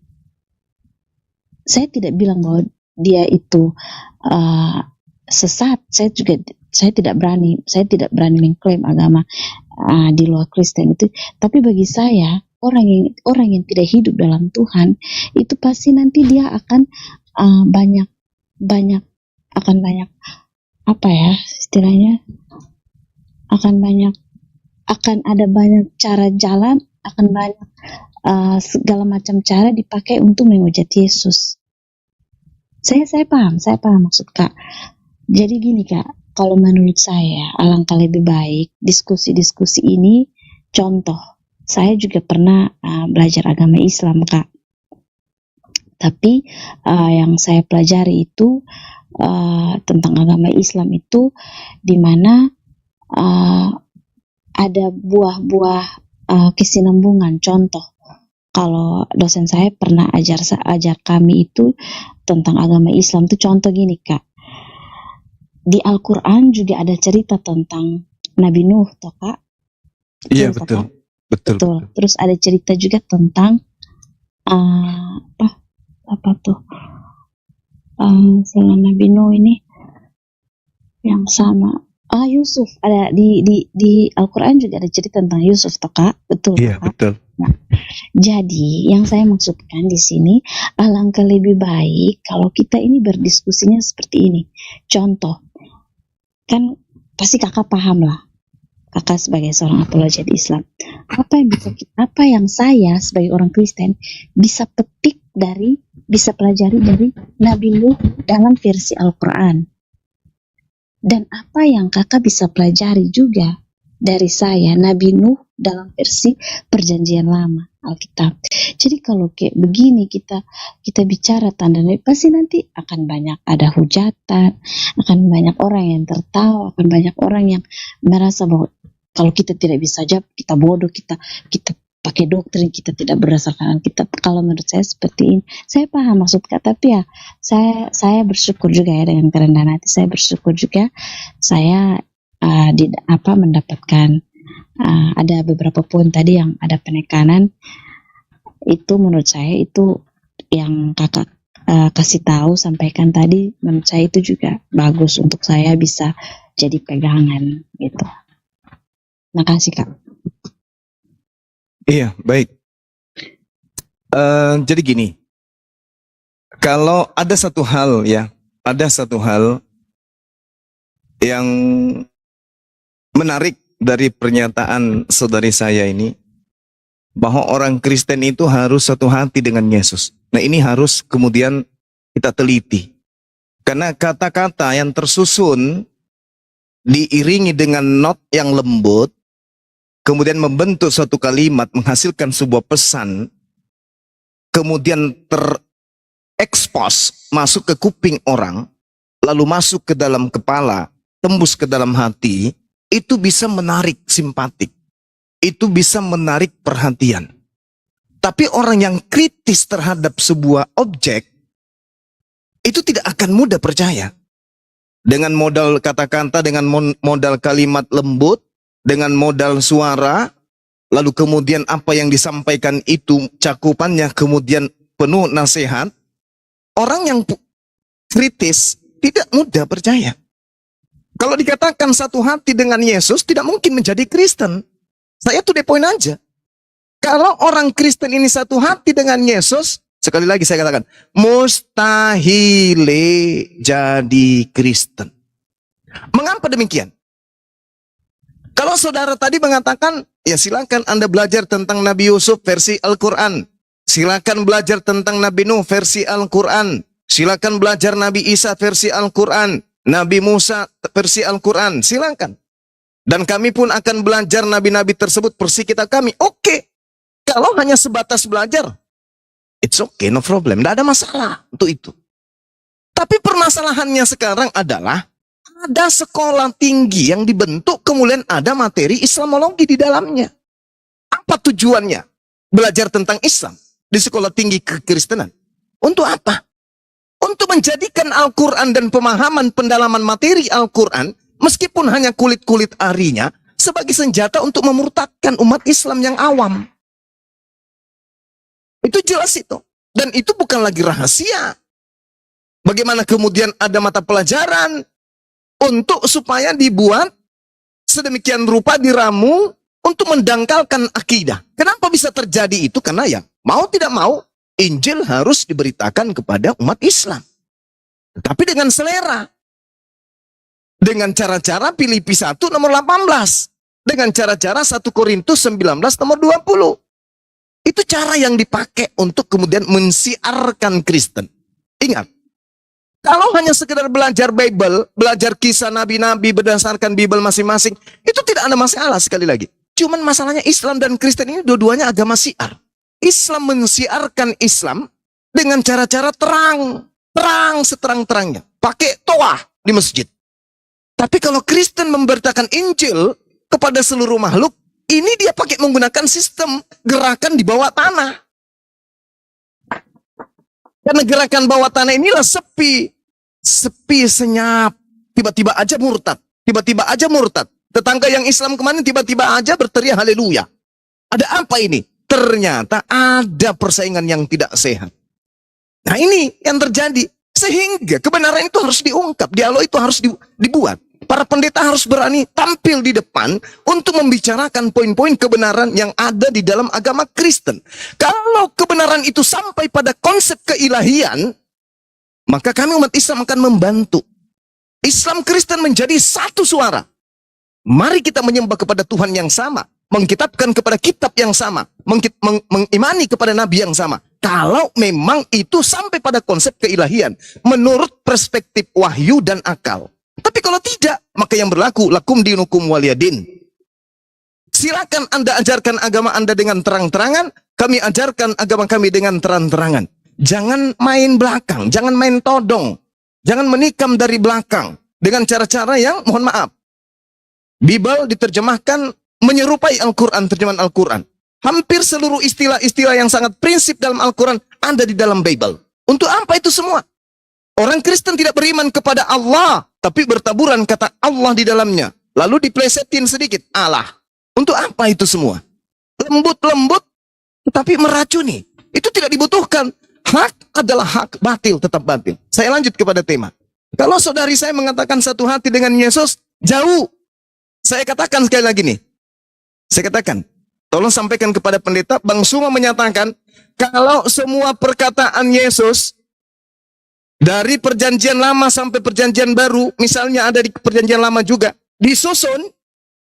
saya tidak bilang bahwa dia itu sesat. Saya tidak berani mengklaim agama di luar Kristen itu. Tapi bagi saya, orang yang tidak hidup dalam Tuhan itu pasti nanti dia akan banyak apa ya istilahnya, akan ada banyak cara jalan, akan banyak segala macam cara dipakai untuk menghujat Yesus. Saya paham maksud Kak. Jadi gini Kak, kalau menurut saya alangkah lebih baik diskusi-diskusi ini contoh. Saya juga pernah belajar agama Islam Kak. Tapi yang saya pelajari itu tentang agama Islam itu di mana ada buah-buah kesinambungan. Contoh, kalau dosen saya pernah ajar kami itu tentang agama Islam itu contoh gini Kak. Di Al-Quran juga ada cerita tentang Nabi Nuh toh Kak. Iya, Betul, betul. Betul. Terus ada cerita juga tentang apa tuh? Selain Nabi Nuh ini yang sama. Yusuf, ada di Al-Quran juga ada cerita tentang Yusuf toh Kak. Betul Iya, Kak? betul. Nah, jadi yang saya maksudkan di sini alangkah lebih baik kalau kita ini berdiskusinya seperti ini. Contoh, kan pasti kakak paham lah, kakak sebagai seorang apologet Islam, apa yang saya sebagai orang Kristen bisa pelajari dari Nabi Nuh dalam versi Al-Quran, dan apa yang kakak bisa pelajari juga dari saya Nabi Nuh dalam versi Perjanjian Lama Alkitab. Jadi kalau kayak begini kita bicara tanda nabi, pasti nanti akan banyak ada hujatan, akan banyak orang yang tertawa, akan banyak orang yang merasa bahwa kalau kita tidak bisa jawab, kita bodoh, kita pakai doktrin, kita tidak berdasarkan Alkitab. Kalau menurut saya seperti ini. Saya paham maksud Kak, tapi ya saya bersyukur juga ya dengan kerendahan hati. Saya bersyukur juga saya mendapatkan ada beberapa poin tadi yang ada penekanan. Itu menurut saya itu yang kakak kasih tahu, sampaikan tadi, menurut saya itu juga bagus untuk saya bisa jadi pegangan gitu. Makasih Kak. Iya, baik. Jadi gini, kalau ada satu hal yang menarik dari pernyataan saudari saya ini, bahwa orang Kristen itu harus satu hati dengan Yesus. Nah, ini harus kemudian kita teliti. Karena kata-kata yang tersusun diiringi dengan not yang lembut, kemudian membentuk suatu kalimat, menghasilkan sebuah pesan, kemudian terekspos, masuk ke kuping orang, lalu masuk ke dalam kepala, tembus ke dalam hati, itu bisa menarik simpatik. Itu bisa menarik perhatian. Tapi orang yang kritis terhadap sebuah objek, itu tidak akan mudah percaya. Dengan modal kata-kata, dengan modal kalimat lembut, dengan modal suara, lalu kemudian apa yang disampaikan itu cakupannya kemudian penuh nasihat, orang yang kritis tidak mudah percaya. Kalau dikatakan satu hati dengan Yesus, tidak mungkin menjadi Kristen. Saya tuh poin aja. Kalau orang Kristen ini satu hati dengan Yesus, sekali lagi saya katakan, mustahil jadi Kristen. Mengapa demikian? Kalau saudara tadi mengatakan, ya silakan Anda belajar tentang Nabi Yusuf versi Al-Quran. Silakan belajar tentang Nabi Nuh versi Al-Quran. Silakan belajar Nabi Isa versi Al-Quran. Nabi Musa versi Al-Quran. Silakan. Dan kami pun akan belajar nabi-nabi tersebut versi kitab kami. Oke. Kalau hanya sebatas belajar, it's okay, no problem. Tidak ada masalah untuk itu. Tapi permasalahannya sekarang adalah ada sekolah tinggi yang dibentuk, kemudian ada materi Islamologi di dalamnya. Apa tujuannya? Belajar tentang Islam di sekolah tinggi kekristenan. Untuk apa? Untuk menjadikan Al-Quran dan pemahaman pendalaman materi Al-Quran, meskipun hanya kulit-kulit arinya, sebagai senjata untuk memurtadkan umat Islam yang awam. Itu jelas itu. Dan itu bukan lagi rahasia. Bagaimana kemudian ada mata pelajaran untuk supaya dibuat sedemikian rupa, diramu untuk mendangkalkan akidah. Kenapa bisa terjadi itu? Karena ya mau tidak mau Injil harus diberitakan kepada umat Islam. Tapi dengan selera. Dengan cara-cara Filipi 1 nomor 18. Dengan cara-cara 1 Korintus 19 nomor 20. Itu cara yang dipakai untuk kemudian mensiarkan Kristen. Ingat, kalau hanya sekedar belajar Bible, belajar kisah nabi-nabi berdasarkan Bible masing-masing, itu tidak ada masalah sekali lagi. Cuman masalahnya Islam dan Kristen ini dua-duanya agama syiar. Islam mensiarkan Islam dengan cara-cara terang seterang-terangnya. Pakai toah di masjid. Tapi kalau Kristen memberitakan Injil kepada seluruh makhluk, ini dia pakai menggunakan sistem gerakan di bawah tanah. Karena gerakan bawah tanah inilah sepi senyap. Tiba-tiba aja murtad. Tetangga yang Islam kemarin tiba-tiba aja berteriak haleluya. Ada apa ini? Ternyata ada persaingan yang tidak sehat. Nah ini yang terjadi. Sehingga kebenaran itu harus diungkap. Dialog itu harus dibuat. Para pendeta harus berani tampil di depan untuk membicarakan poin-poin kebenaran yang ada di dalam agama Kristen. Kalau kebenaran itu sampai pada konsep keilahian, maka kami umat Islam akan membantu. Islam Kristen menjadi satu suara. Mari kita menyembah kepada Tuhan yang sama. Mengkitabkan kepada kitab yang sama. Mengimani kepada nabi yang sama. Kalau memang itu sampai pada konsep keilahian. Menurut perspektif wahyu dan akal. Tapi kalau tidak, maka yang berlaku lakum dinukum waliyadin. Silakan Anda ajarkan agama Anda dengan terang-terangan. Kami ajarkan agama kami dengan terang-terangan. Jangan main belakang, jangan main todong, jangan menikam dari belakang dengan cara-cara yang mohon maaf. Bible diterjemahkan menyerupai Al-Quran, terjemahan Al-Quran. Hampir seluruh istilah-istilah yang sangat prinsip dalam Al-Quran ada di dalam Bible. Untuk apa itu semua? Orang Kristen tidak beriman kepada Allah, tapi bertaburan kata Allah di dalamnya. Lalu diplesetin sedikit, Allah. Untuk apa itu semua? Lembut-lembut, tetapi meracuni. Itu tidak dibutuhkan. Hak adalah hak, batil tetap batil. Saya lanjut kepada tema. Kalau saudari saya mengatakan satu hati dengan Yesus, jauh. Saya katakan sekali lagi nih. Saya katakan, tolong sampaikan kepada pendeta, Bang Suma menyatakan, kalau semua perkataan Yesus, dari perjanjian lama sampai perjanjian baru, misalnya ada di perjanjian lama juga, disusun,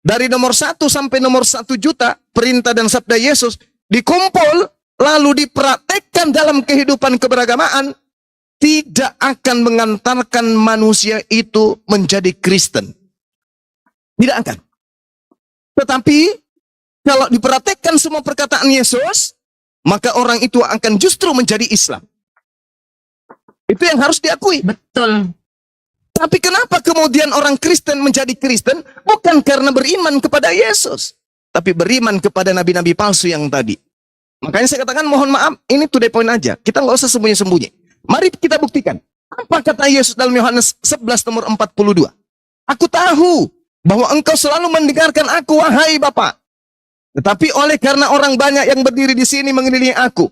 dari nomor 1 sampai nomor 1 juta, perintah dan sabda Yesus, dikumpul, lalu dipraktekkan dalam kehidupan keberagamaan, tidak akan mengantarkan manusia itu menjadi Kristen. Tidak akan. Tetapi, kalau dipraktekkan semua perkataan Yesus, maka orang itu akan justru menjadi Islam. Itu yang harus diakui. Betul. Tapi kenapa kemudian orang Kristen menjadi Kristen? Bukan karena beriman kepada Yesus, tapi beriman kepada nabi-nabi palsu yang tadi. Makanya saya katakan mohon maaf, ini to the point aja. Kita nggak usah sembunyi-sembunyi. Mari kita buktikan. Apa kata Yesus dalam Yohanes 11 nomor 42? Aku tahu bahwa engkau selalu mendengarkan aku, wahai Bapa. Tetapi oleh karena orang banyak yang berdiri di sini mengelilingi aku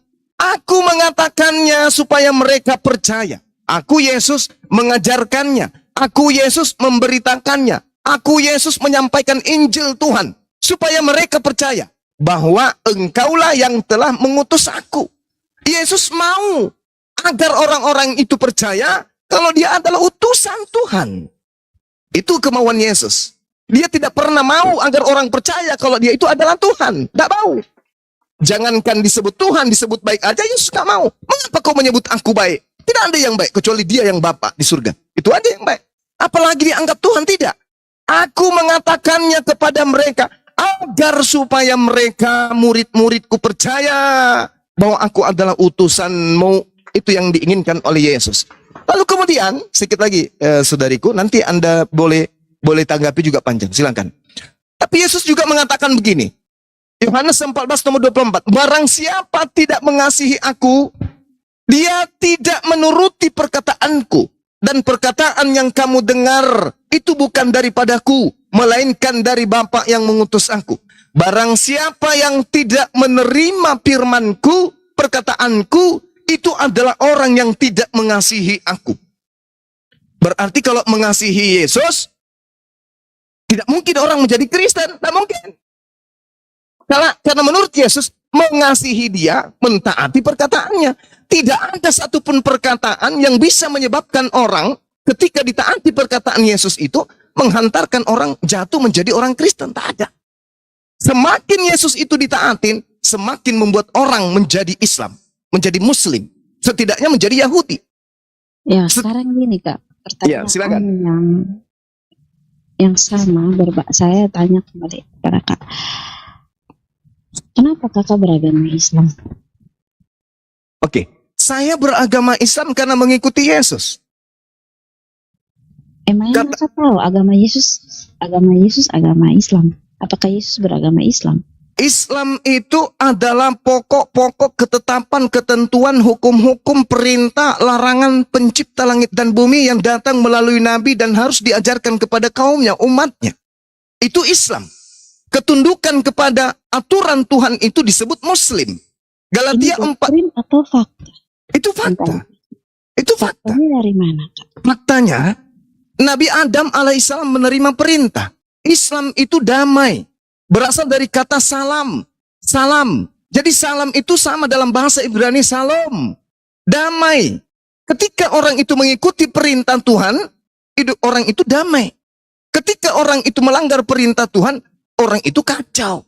mengatakannya supaya mereka percaya. Aku Yesus mengajarkannya. Aku Yesus memberitakannya. Aku Yesus menyampaikan Injil Tuhan. Supaya mereka percaya bahwa engkaulah yang telah mengutus aku. Yesus mau agar orang-orang itu percaya kalau dia adalah utusan Tuhan. Itu kemauan Yesus. Dia tidak pernah mau agar orang percaya kalau dia itu adalah Tuhan. Tidak mau. Jangankan disebut Tuhan, disebut baik aja, Yesus gak mau. Mengapa kau menyebut aku baik? Tidak ada yang baik, kecuali dia yang Bapa di surga. Itu aja yang baik. Apalagi dianggap Tuhan, tidak. Aku mengatakannya kepada mereka, agar supaya mereka murid-muridku percaya bahwa aku adalah utusanmu. Itu yang diinginkan oleh Yesus. Lalu kemudian, sedikit lagi saudariku, nanti Anda boleh tanggapi juga panjang, silakan. Tapi Yesus juga mengatakan begini, Yohanes 14 nomor 24, barang siapa tidak mengasihi aku, dia tidak menuruti perkataanku. Dan perkataan yang kamu dengar, itu bukan daripadaku, melainkan dari Bapa yang mengutus aku. Barang siapa yang tidak menerima firmanku, perkataanku, itu adalah orang yang tidak mengasihi aku. Berarti kalau mengasihi Yesus, tidak mungkin orang menjadi Kristen. Tidak mungkin. Karena menurut Yesus, mengasihi dia, mentaati perkataannya. Tidak ada satupun perkataan yang bisa menyebabkan orang, ketika ditaati perkataan Yesus itu, menghantarkan orang jatuh menjadi orang Kristen. Tak ada. Semakin Yesus itu ditaatin, semakin membuat orang menjadi Islam, menjadi Muslim, setidaknya menjadi Yahudi. Ya, Set- sekarang gini Kak, Ya, silakan. pertanyaan yang sama saya tanya kembali kepada Kak. Kenapa Kakak beragama Islam? Oke, saya beragama Islam karena mengikuti Yesus. Emangnya Kata- Kakak tahu agama Yesus, agama Islam? Apakah Yesus beragama Islam? Islam itu adalah pokok-pokok ketetapan, ketentuan, hukum-hukum, perintah, larangan pencipta langit dan bumi yang datang melalui Nabi dan harus diajarkan kepada kaumnya, umatnya. Itu Islam. Ketundukan kepada aturan Tuhan itu disebut Muslim. Galatia Ini 4, doktrin atau fakta? itu fakta. Itu fakta. Faktanya dari mana Kak? Faktanya, Nabi Adam alaihissalam menerima perintah. Islam itu damai. Berasal dari kata salam. Salam. Jadi salam itu sama dalam bahasa Ibrani salam. Damai. Ketika orang itu mengikuti perintah Tuhan, orang itu damai. Ketika orang itu melanggar perintah Tuhan, orang itu kacau.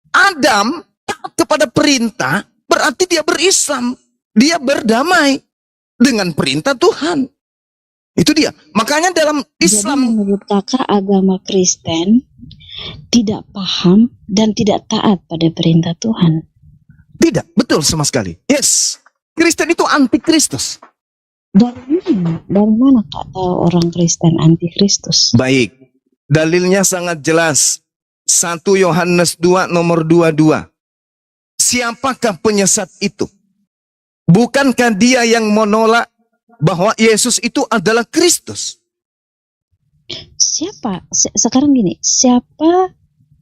Adam taat kepada perintah, berarti dia berislam. Dia berdamai dengan perintah Tuhan. Itu dia. Makanya dalam Jadi Islam, menurut Kakak agama Kristen tidak paham dan tidak taat pada perintah Tuhan. tidak. Betul sama sekali. Yes. Kristen itu anti Kristus. Dari mana? Dari mana Kak tahu orang Kristen anti Kristus? Baik. Dalilnya sangat jelas. 1 Yohanes 2 nomor 22. Siapakah penyesat itu? Bukankah dia yang menolak bahwa Yesus itu adalah Kristus? Siapa? Sekarang gini,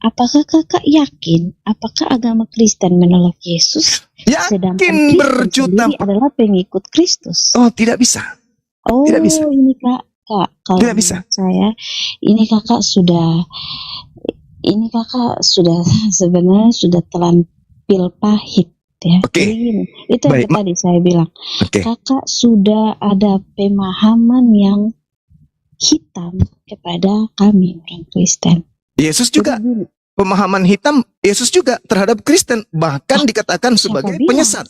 apakah Kakak yakin apakah agama Kristen menolak Yesus? Sedangkan Yakin Kristen berjuta. sendiri adalah pengikut Kristus. Oh, tidak bisa. Oh, tidak bisa. ini Kak, kalau Tidak bisa. menurut saya, ini Kakak sudah sebenarnya sudah telan pil pahit ya. Oke. Jadi gini, itu Baik, yang tadi saya bilang. Oke. Kakak sudah ada pemahaman yang hitam kepada kami orang Kristen. Yesus juga Jadi gini, pemahaman hitam, Yesus juga terhadap Kristen bahkan dikatakan sebagai siapa bilang? penyesat.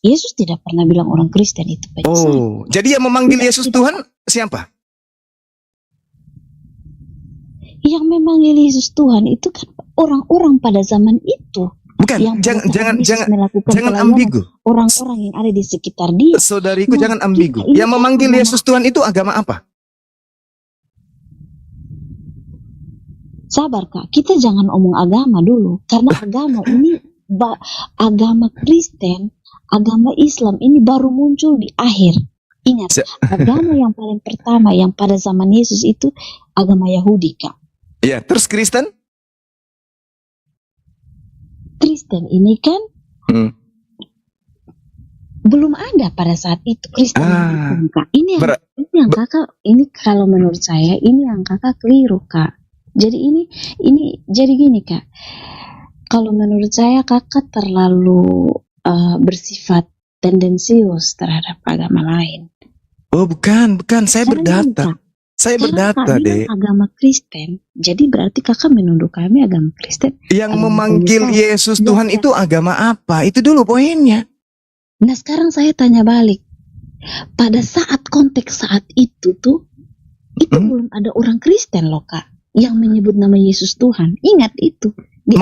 Yesus tidak pernah bilang orang Kristen itu penyesat. Oh, jadi yang memanggil Tidak, Yesus tidak. Tuhan siapa? Yang memanggil Yesus Tuhan itu kan orang-orang pada zaman itu. Bukan, Yang jangan pada jangan saat Yesus jangan melakukan jangan pelayanan, ambigu. orang-orang yang ada di sekitar dia. Saudariku, Nah, jangan ambigu. ini Yang memanggil agama- Yesus Tuhan itu agama apa? Sabar Kak, kita jangan omong agama dulu. Karena agama ini, agama Kristen, agama Islam ini baru muncul di akhir. Ingat, Se- agama yang paling pertama yang pada zaman Yesus itu agama Yahudi Kak. Ya, terus Kristen? Kristen ini kan Hmm. belum ada pada saat itu Kristen Ah. itu, Kak. Ini Ber- yang Kakak, ini kalau menurut saya ini yang Kakak keliru Kak. Jadi ini jadi gini Kak. Kalau menurut saya Kakak terlalu bersifat tendensius terhadap agama lain. Oh, bukan. Saya Sekarang gini, berdata. Kak. Saya Sekarang berdata, Kak bilang Dek. agama Kristen. Jadi berarti Kakak menuduh kami agama Kristen. Yang agama memanggil penyesat. Yesus Tuhan Ya. itu agama apa? Itu dulu poinnya. Nah sekarang saya tanya balik. Pada saat konteks saat itu tuh, itu belum ada orang Kristen loh Kak yang menyebut nama Yesus Tuhan. Ingat itu. Di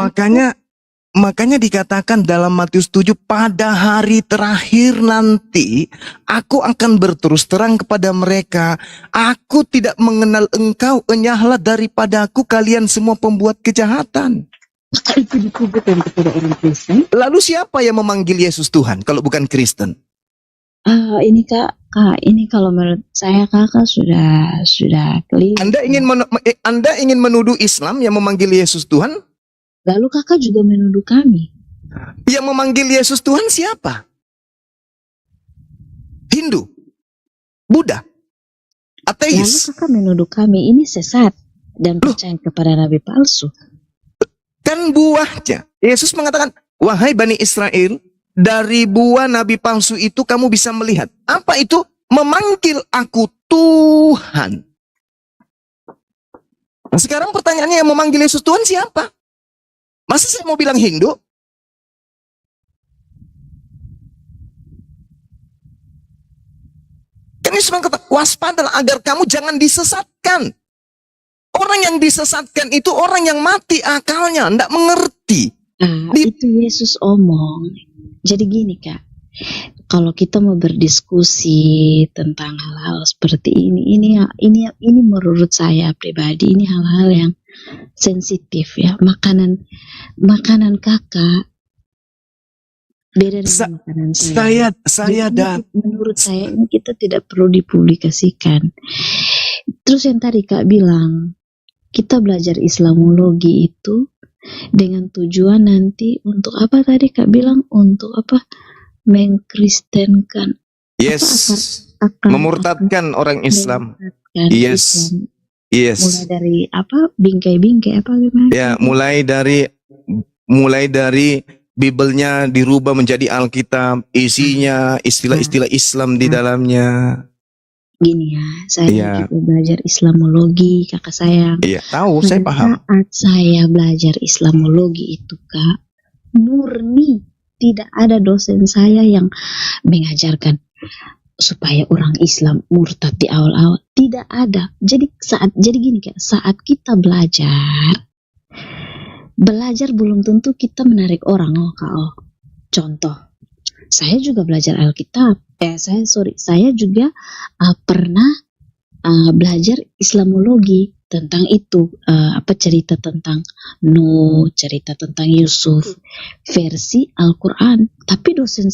Makanya dikatakan dalam Matius 7, pada hari terakhir nanti aku akan berterus terang kepada mereka, aku tidak mengenal engkau, enyahlah daripadaku kalian semua pembuat kejahatan. Maka itu ditujukan kepada orang Kristen. Lalu siapa yang memanggil Yesus Tuhan kalau bukan Kristen? Ini Kak, ini kalau menurut saya Kakak sudah keliru. Anda ingin menuduh Islam yang memanggil Yesus Tuhan? Lalu Kakak juga menuduh kami. Yang memanggil Yesus Tuhan siapa? Hindu, Buddha, Lalu ateis. Kakak menuduh kami ini sesat dan percaya kepada nabi palsu. Kan buahnya. Yesus mengatakan, wahai Bani Israel, dari buah nabi palsu itu kamu bisa melihat. Apa itu? Memanggil aku Tuhan. Nah, sekarang pertanyaannya yang memanggil Yesus Tuhan siapa? Masa saya mau bilang Hindu? Tuhan Yesus berkata, waspadalah agar kamu jangan disesatkan. Orang yang disesatkan itu orang yang mati akalnya, tidak mengerti. Itu Yesus omong. Jadi gini Kak, kalau kita mau berdiskusi tentang hal-hal seperti ini menurut saya pribadi ini hal-hal yang sensitif ya. Makanan Kakak beda dengan makanan saya. Menurut saya ini kita tidak perlu dipublikasikan. Terus yang tadi Kak bilang, kita belajar Islamologi itu dengan tujuan nanti untuk apa tadi Kak bilang? Untuk apa? Mengkristenkan. Yes. Memurtadkan orang Islam. Yes. Islam. Yes. Mulai dari apa? Bingkai-bingkai apa gimana? Ya, mulai dari Bibelnya dirubah menjadi Alkitab, isinya istilah-istilah Islam di dalamnya. Gini ya, saya juga belajar Islamologi, kakak sayang. Iya, tahu, saya paham. Saat saya belajar Islamologi itu Kak, murni tidak ada dosen saya yang mengajarkan supaya orang Islam murtad di awal-awal. Tidak ada. Jadi gini Kak, saat kita belajar belum tentu kita menarik orang. Contoh, saya juga belajar Alkitab. Saya juga pernah belajar Islamologi tentang itu, cerita tentang Nuh, cerita tentang Yusuf, versi Al-Quran. Tapi dosen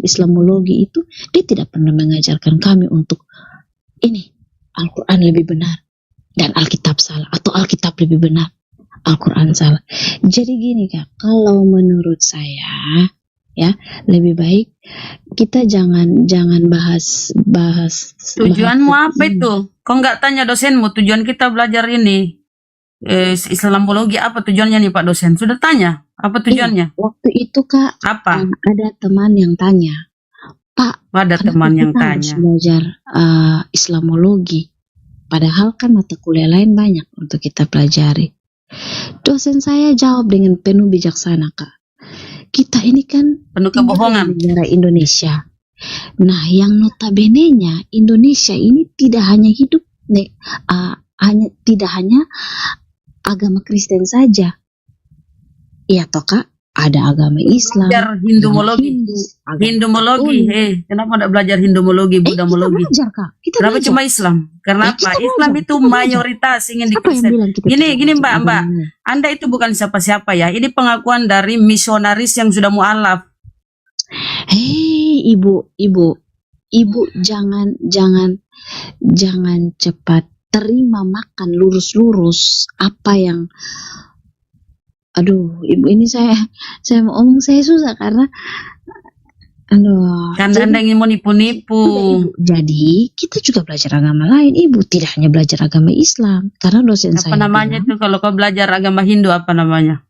Islamologi itu dia tidak pernah mengajarkan kami untuk ini Al-Quran lebih benar dan Alkitab salah, atau Alkitab lebih benar, Al-Quran salah. Jadi gini Kak, kalau menurut saya ya lebih baik kita jangan bahas tujuanmu apa itu? Kau nggak tanya dosenmu tujuan kita belajar ini Islamologi apa tujuannya nih Pak dosen? Sudah tanya apa tujuannya? Waktu itu Kak Apa? Ada teman yang tanya, Pak, Ada teman yang kita harus tanya. belajar Islamologi, padahal kan mata kuliah lain banyak untuk kita pelajari. Dosen saya jawab dengan penuh bijaksana Kak, kita ini kan Penuh tinggal kebohongan. di negara Indonesia. Nah, yang notabene-nya Indonesia ini tidak hanya tidak hanya agama Kristen saja. Iya toh Kak, ada agama Islam, Belajar agama Hindumologi. Hindu, agama Hindumologi. Katolik. Kenapa tidak belajar Hindumologi, Kita Buddhamologi? belajar Kak, kita Kenapa belajar. cuma Islam? Karena Ya, apa? kita Islam belajar, itu kita belajar. mayoritas ingin di Siapa yang Kristen. bilang kita Gini, tidak gini belajar Mbak. agama lain? Anda itu bukan siapa-siapa ya. Ini pengakuan dari misionaris yang sudah mualaf. Hei ibu jangan cepat terima makan lurus-lurus apa yang, aduh ibu ini saya mau omong saya susah karena Karena Anda ingin mau nipu-nipu. jadi kita juga belajar agama lain ibu, tidak hanya belajar agama Islam, karena dosen Apa saya namanya bilang, itu kalau kau belajar agama Hindu apa namanya?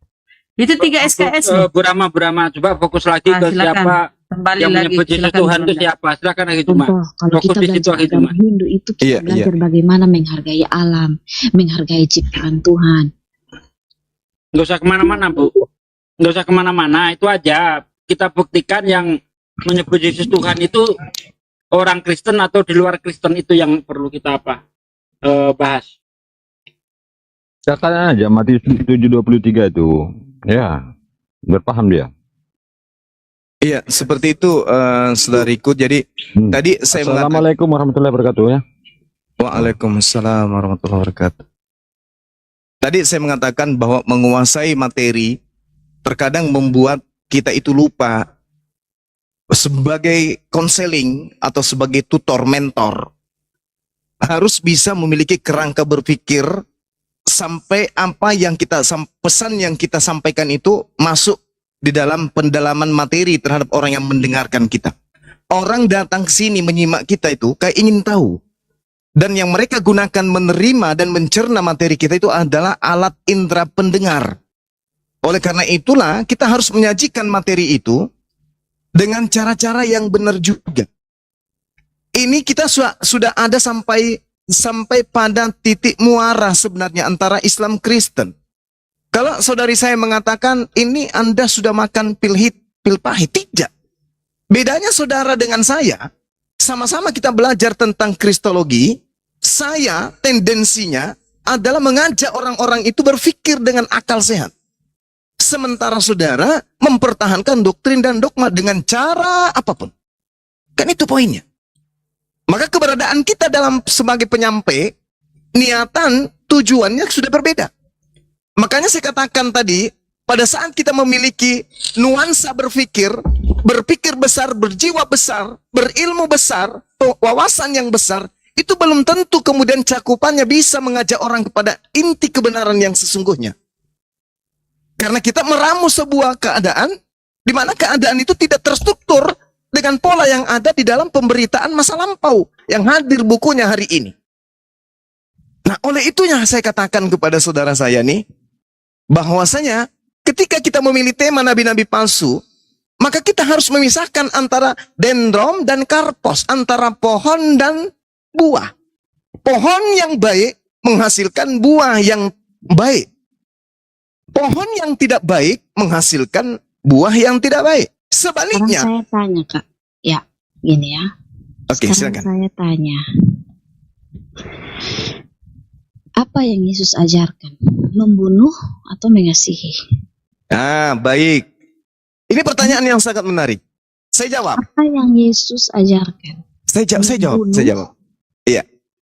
Itu 3 SKS loh. Burama, coba fokus lagi ke Silakan. siapa Kembali yang lagi. menyebut Yesus Silakan, Tuhan itu Bunda. siapa? Silakan lagi cuma. contoh kalau Fokus kita di situ belajar lagi agama cuma. Hindu itu kita Iya, belajar bagaimana menghargai alam, menghargai ciptaan Tuhan. Nggak usah kemana-mana Bu, nggak usah kemana-mana, itu aja kita buktikan yang menyebut Yesus Tuhan itu orang Kristen atau di luar Kristen, itu yang perlu kita bahas. Katakan aja Matius 7:23 itu, ya berpaham dia. Iya, seperti itu saudariku. Jadi tadi saya mengatakan, Assalamualaikum warahmatullahi wabarakatuh ya. Waalaikumsalam warahmatullahi wabarakatuh. Tadi saya mengatakan bahwa menguasai materi terkadang membuat kita itu lupa. Sebagai konseling atau sebagai tutor mentor harus bisa memiliki kerangka berpikir sampai apa yang pesan yang kita sampaikan itu masuk di dalam pendalaman materi terhadap orang yang mendengarkan kita. Orang datang ke sini menyimak kita itu kayak ingin tahu. Dan yang mereka gunakan menerima dan mencerna materi kita itu adalah alat indera pendengar. Oleh karena itulah kita harus menyajikan materi itu dengan cara-cara yang benar juga. Ini kita sudah ada sampai pada titik muara sebenarnya antara Islam Kristen. Kalau saudari saya mengatakan ini Anda sudah makan pil pahit, tidak. Bedanya saudara dengan saya, sama-sama kita belajar tentang kristologi, saya tendensinya adalah mengajak orang-orang itu berpikir dengan akal sehat. Sementara saudara mempertahankan doktrin dan dogma dengan cara apapun. Kan itu poinnya. Maka keberadaan kita dalam sebagai penyampai, niatan, tujuannya sudah berbeda. Makanya saya katakan tadi, pada saat kita memiliki nuansa berpikir besar, berjiwa besar, berilmu besar, wawasan yang besar, itu belum tentu kemudian cakupannya bisa mengajak orang kepada inti kebenaran yang sesungguhnya. Karena kita meramu sebuah keadaan, di mana keadaan itu tidak terstruktur dengan pola yang ada di dalam pemberitaan masa lampau, yang hadir bukunya hari ini. Nah, oleh itunya saya katakan kepada saudara saya nih, bahwasanya ketika kita memilih tema nabi-nabi palsu, maka kita harus memisahkan antara dendrom dan karpos, antara pohon dan buah. Pohon yang baik menghasilkan buah yang baik. Pohon yang tidak baik menghasilkan buah yang tidak baik. Sekarang Sebaliknya. saya tanya Kak, ya gini ya. Oke, Sekarang silakan. saya tanya, apa yang Yesus ajarkan? Membunuh atau mengasihi? Baik. Ini pertanyaan yang sangat menarik. Saya jawab. Apa yang Yesus ajarkan? Saya jawab.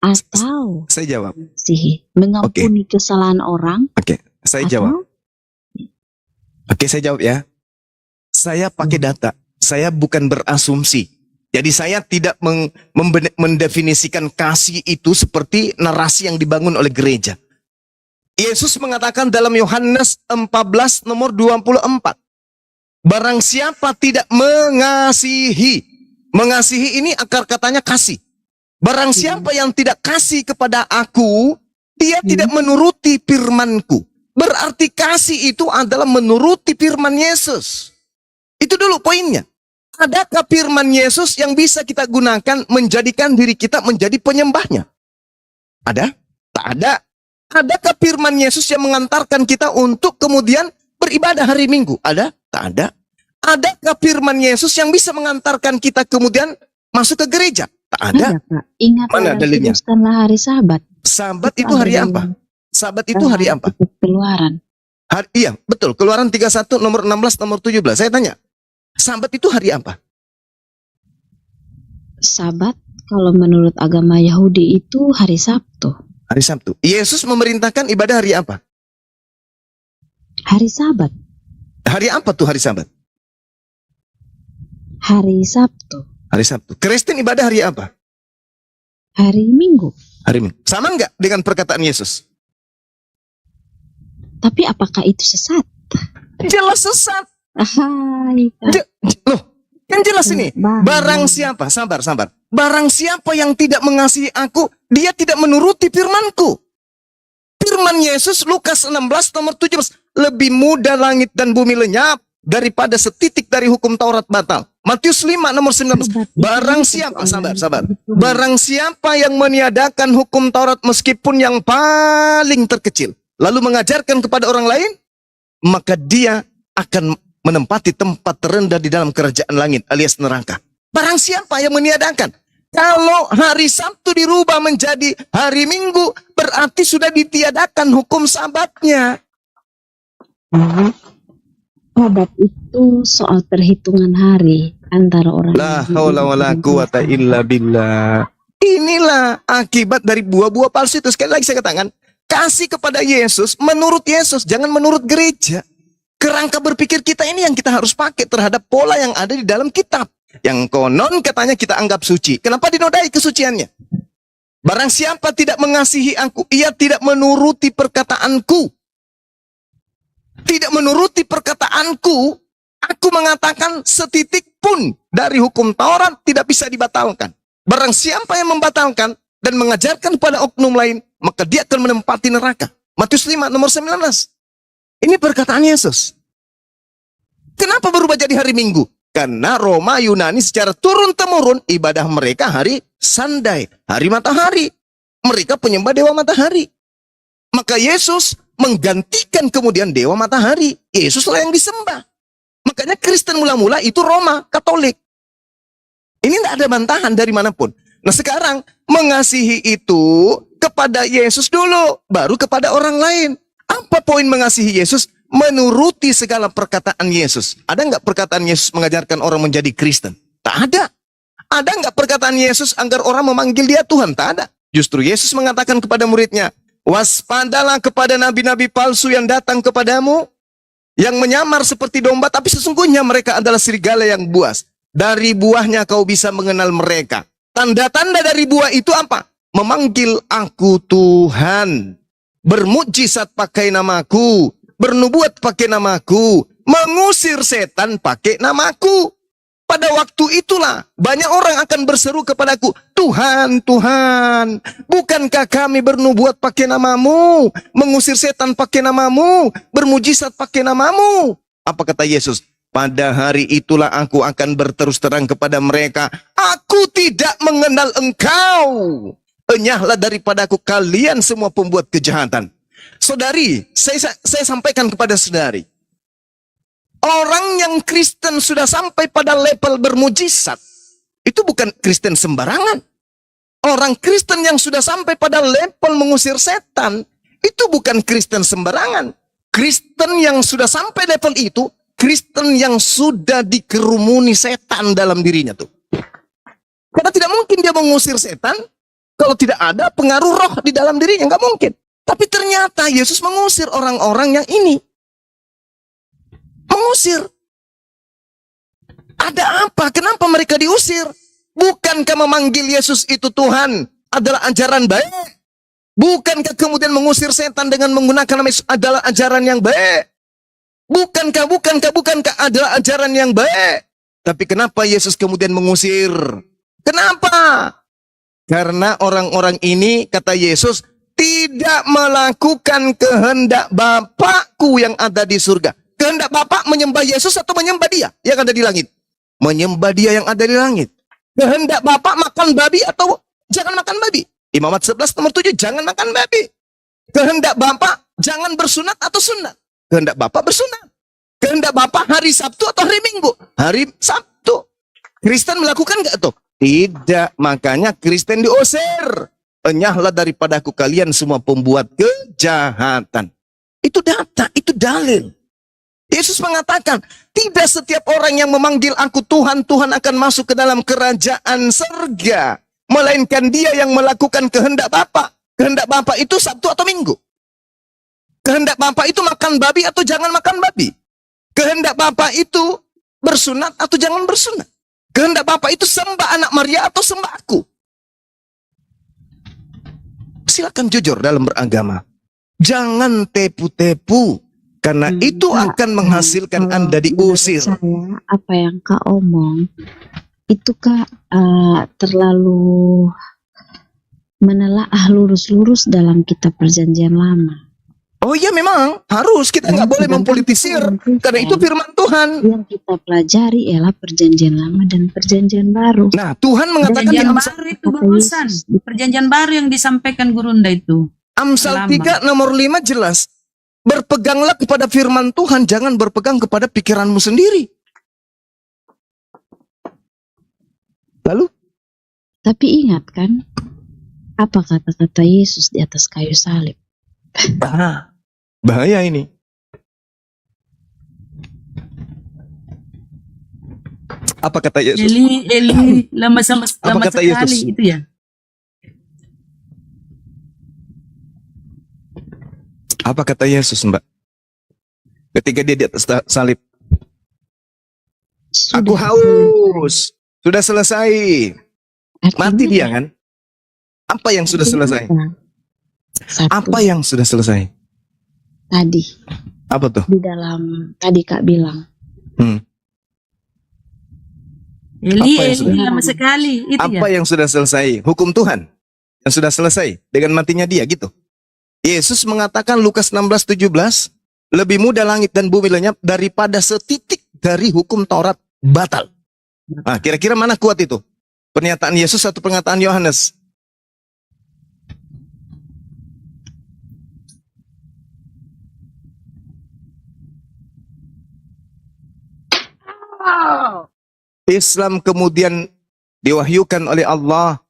Atau Saya jawab. mengasihi? Mengampuni kesalahan orang? Oke, saya jawab. Oke, saya jawab ya. Saya pakai data. Saya bukan berasumsi. Jadi saya tidak mendefinisikan kasih itu seperti narasi yang dibangun oleh gereja. Yesus mengatakan dalam Yohanes 14 nomor 24. Barang siapa tidak mengasihi. Mengasihi ini akar katanya kasih. Barang siapa yang tidak kasih kepada aku, dia tidak menuruti firmanku. Berarti kasih itu adalah menuruti firman Yesus. Itu dulu poinnya. Adakah firman Yesus yang bisa kita gunakan menjadikan diri kita menjadi penyembahnya? Ada? Tak ada. Adakah firman Yesus yang mengantarkan kita untuk kemudian beribadah hari Minggu? Ada? Tak ada. Adakah firman Yesus yang bisa mengantarkan kita kemudian masuk ke gereja? Tak ada. Kak. Ingat Mana dan dalilnya? kuduskanlah hari Sabat. Sabat Itu itu hari ada apa? dalam Sabat itu hari apa? Keluaran. Iya, betul. Keluaran 31 nomor 16 nomor 17. Saya tanya. Sabat itu hari apa? Sabat kalau menurut agama Yahudi itu hari Sabtu. Hari Sabtu. Yesus memerintahkan ibadah hari apa? Hari Sabat. Hari apa tuh hari Sabat? Hari Sabtu. Hari Sabtu. Kristen ibadah hari apa? Hari Minggu. Hari Minggu. Sama enggak dengan perkataan Yesus? Tapi apakah itu sesat? Jelas sesat. Hai, Kak. Loh, kan jelas ini. Barang siapa, sabar. Barang siapa yang tidak mengasihi aku, dia tidak menuruti firmanku. Firman Yesus Lukas 16 nomor 17. Lebih mudah langit dan bumi lenyap daripada setitik dari hukum Taurat batal. Matius 5 nomor 19. Barang siapa, sabar. Barang siapa yang meniadakan hukum Taurat meskipun yang paling terkecil, lalu mengajarkan kepada orang lain, maka dia akan menempati tempat terendah di dalam kerajaan langit alias neraka. Barang siapa yang meniadakan. Kalau hari Sabtu dirubah menjadi hari Minggu, berarti sudah ditiadakan hukum sabatnya. Sabat itu soal perhitungan hari antara orang. La haula wala quwata illa billah. Inilah akibat dari buah-buah palsu itu. Sekali lagi saya katakan, kasih kepada Yesus menurut Yesus, jangan menurut gereja. Kerangka berpikir kita ini yang kita harus pakai terhadap pola yang ada di dalam kitab. Yang konon katanya kita anggap suci. Kenapa dinodai kesuciannya? Barang siapa tidak mengasihi aku, ia tidak menuruti perkataanku. Tidak menuruti perkataanku, aku mengatakan setitik pun dari hukum Taurat tidak bisa dibatalkan. Barang siapa yang membatalkan dan mengajarkan pada oknum lain, maka dia akan menempati neraka. Matius 5 nomor 19. Ini perkataan Yesus. Kenapa berubah jadi hari Minggu? Karena Roma Yunani secara turun-temurun ibadah mereka hari Sunday, hari matahari. Mereka penyembah dewa matahari. Maka Yesus menggantikan kemudian dewa matahari. Yesuslah yang disembah. Makanya Kristen mula-mula itu Roma, Katolik. Ini Ini tidak ada bantahan dari manapun. Nah sekarang, mengasihi itu kepada Yesus dulu, baru kepada orang lain. Apa poin mengasihi Yesus? Menuruti segala perkataan Yesus. Ada nggak perkataan Yesus mengajarkan orang menjadi Kristen? Tak ada. Ada nggak perkataan Yesus agar orang memanggil dia Tuhan? Tak ada. Justru Yesus mengatakan kepada muridnya, waspadalah kepada nabi-nabi palsu yang datang kepadamu, yang menyamar seperti domba, tapi sesungguhnya mereka adalah serigala yang buas. Dari buahnya kau bisa mengenal mereka. Tanda-tanda dari buah itu apa? Memanggil aku Tuhan, bermukjizat pakai namaku, bernubuat pakai namaku, mengusir setan pakai namaku. Pada waktu itulah banyak orang akan berseru kepadaku, Tuhan, Tuhan, bukankah kami bernubuat pakai namamu, mengusir setan pakai namamu, bermujizat pakai namamu? Apa kata Yesus? Pada hari itulah aku akan berterus terang kepada mereka, aku tidak mengenal engkau. Enyahlah daripadaku kalian semua pembuat kejahatan. Saudari, saya sampaikan kepada saudari, orang yang Kristen sudah sampai pada level bermujizat, itu bukan Kristen sembarangan. Orang Kristen yang sudah sampai pada level mengusir setan, itu bukan Kristen sembarangan. Kristen yang sudah sampai level itu, Kristen yang sudah dikerumuni setan dalam dirinya tuh. Karena tidak mungkin dia mengusir setan, kalau tidak ada pengaruh roh di dalam dirinya, nggak mungkin. Tapi ternyata Yesus mengusir orang-orang yang ini. Mengusir. Ada apa? Kenapa mereka diusir? Bukankah memanggil Yesus itu Tuhan adalah ajaran baik? Bukankah kemudian mengusir setan dengan menggunakan nama Yesus adalah ajaran yang baik? Bukankah adalah ajaran yang baik? Tapi kenapa Yesus kemudian mengusir? Kenapa? Karena orang-orang ini, kata Yesus, tidak melakukan kehendak Bapakku yang ada di surga. Kehendak Bapa menyembah Yesus atau menyembah dia yang ada di langit? Menyembah dia yang ada di langit. Kehendak Bapa makan babi atau jangan makan babi? Imamat 11 nomor 7, jangan makan babi. Kehendak Bapa jangan bersunat atau sunat? Kehendak Bapa bersunat. Kehendak Bapa hari Sabtu atau hari Minggu? Hari Sabtu. Kristen melakukan nggak tuh? Tidak, makanya Kristen diusir. Enyahlah daripadaku kalian semua pembuat kejahatan. Itu data, itu dalil. Yesus mengatakan, tidak setiap orang yang memanggil aku Tuhan, Tuhan akan masuk ke dalam kerajaan surga. Melainkan dia yang melakukan kehendak Bapa. Kehendak Bapa itu Sabtu atau Minggu? Kehendak Bapa itu makan babi atau jangan makan babi? Kehendak Bapa itu bersunat atau jangan bersunat? Kehendak Bapa itu sembah anak Maria atau sembah aku? Silakan jujur dalam beragama. Jangan tepu-tepu. Karena itu akan menghasilkan Anda diusir. Saya, apa yang Kak omong, itu Kak terlalu menelaah lurus-lurus dalam kitab perjanjian lama. Oh iya memang, harus. Kita nggak boleh mempolitisir. Karena itu firman Tuhan. Yang kita pelajari ialah perjanjian lama dan perjanjian baru. Nah, Tuhan mengatakan di Perjanjian Amsal, baru itu barusan. Perjanjian baru yang disampaikan Gurunda itu. Amsal Lama. 3 nomor 5 jelas. Berpeganglah kepada firman Tuhan, jangan berpegang kepada pikiranmu sendiri. Lalu? Tapi ingat kan, apa kata-kata Yesus di atas kayu salib? Bahaya ini. Apa kata Yesus? Eli, lama kata sekali Yesus? itu ya. Apa kata Yesus, Mbak? Ketika dia di atas salib. Aku haus. Sudah selesai. Mati dia kan? Apa yang sudah selesai? Apa yang sudah selesai? Tadi Apa tuh? di dalam tadi Kak bilang Eli, Apa yang sudah- lama sekali itu Apa ya. yang sudah selesai? Hukum Tuhan yang sudah selesai dengan matinya dia gitu. Yesus mengatakan Lukas 16:17, lebih mudah langit dan bumi lenyap daripada setitik dari hukum Taurat batal. Nah, kira-kira mana kuat itu? Pernyataan Yesus atau pernyataan Yohanes? Islam kemudian diwahyukan oleh Allah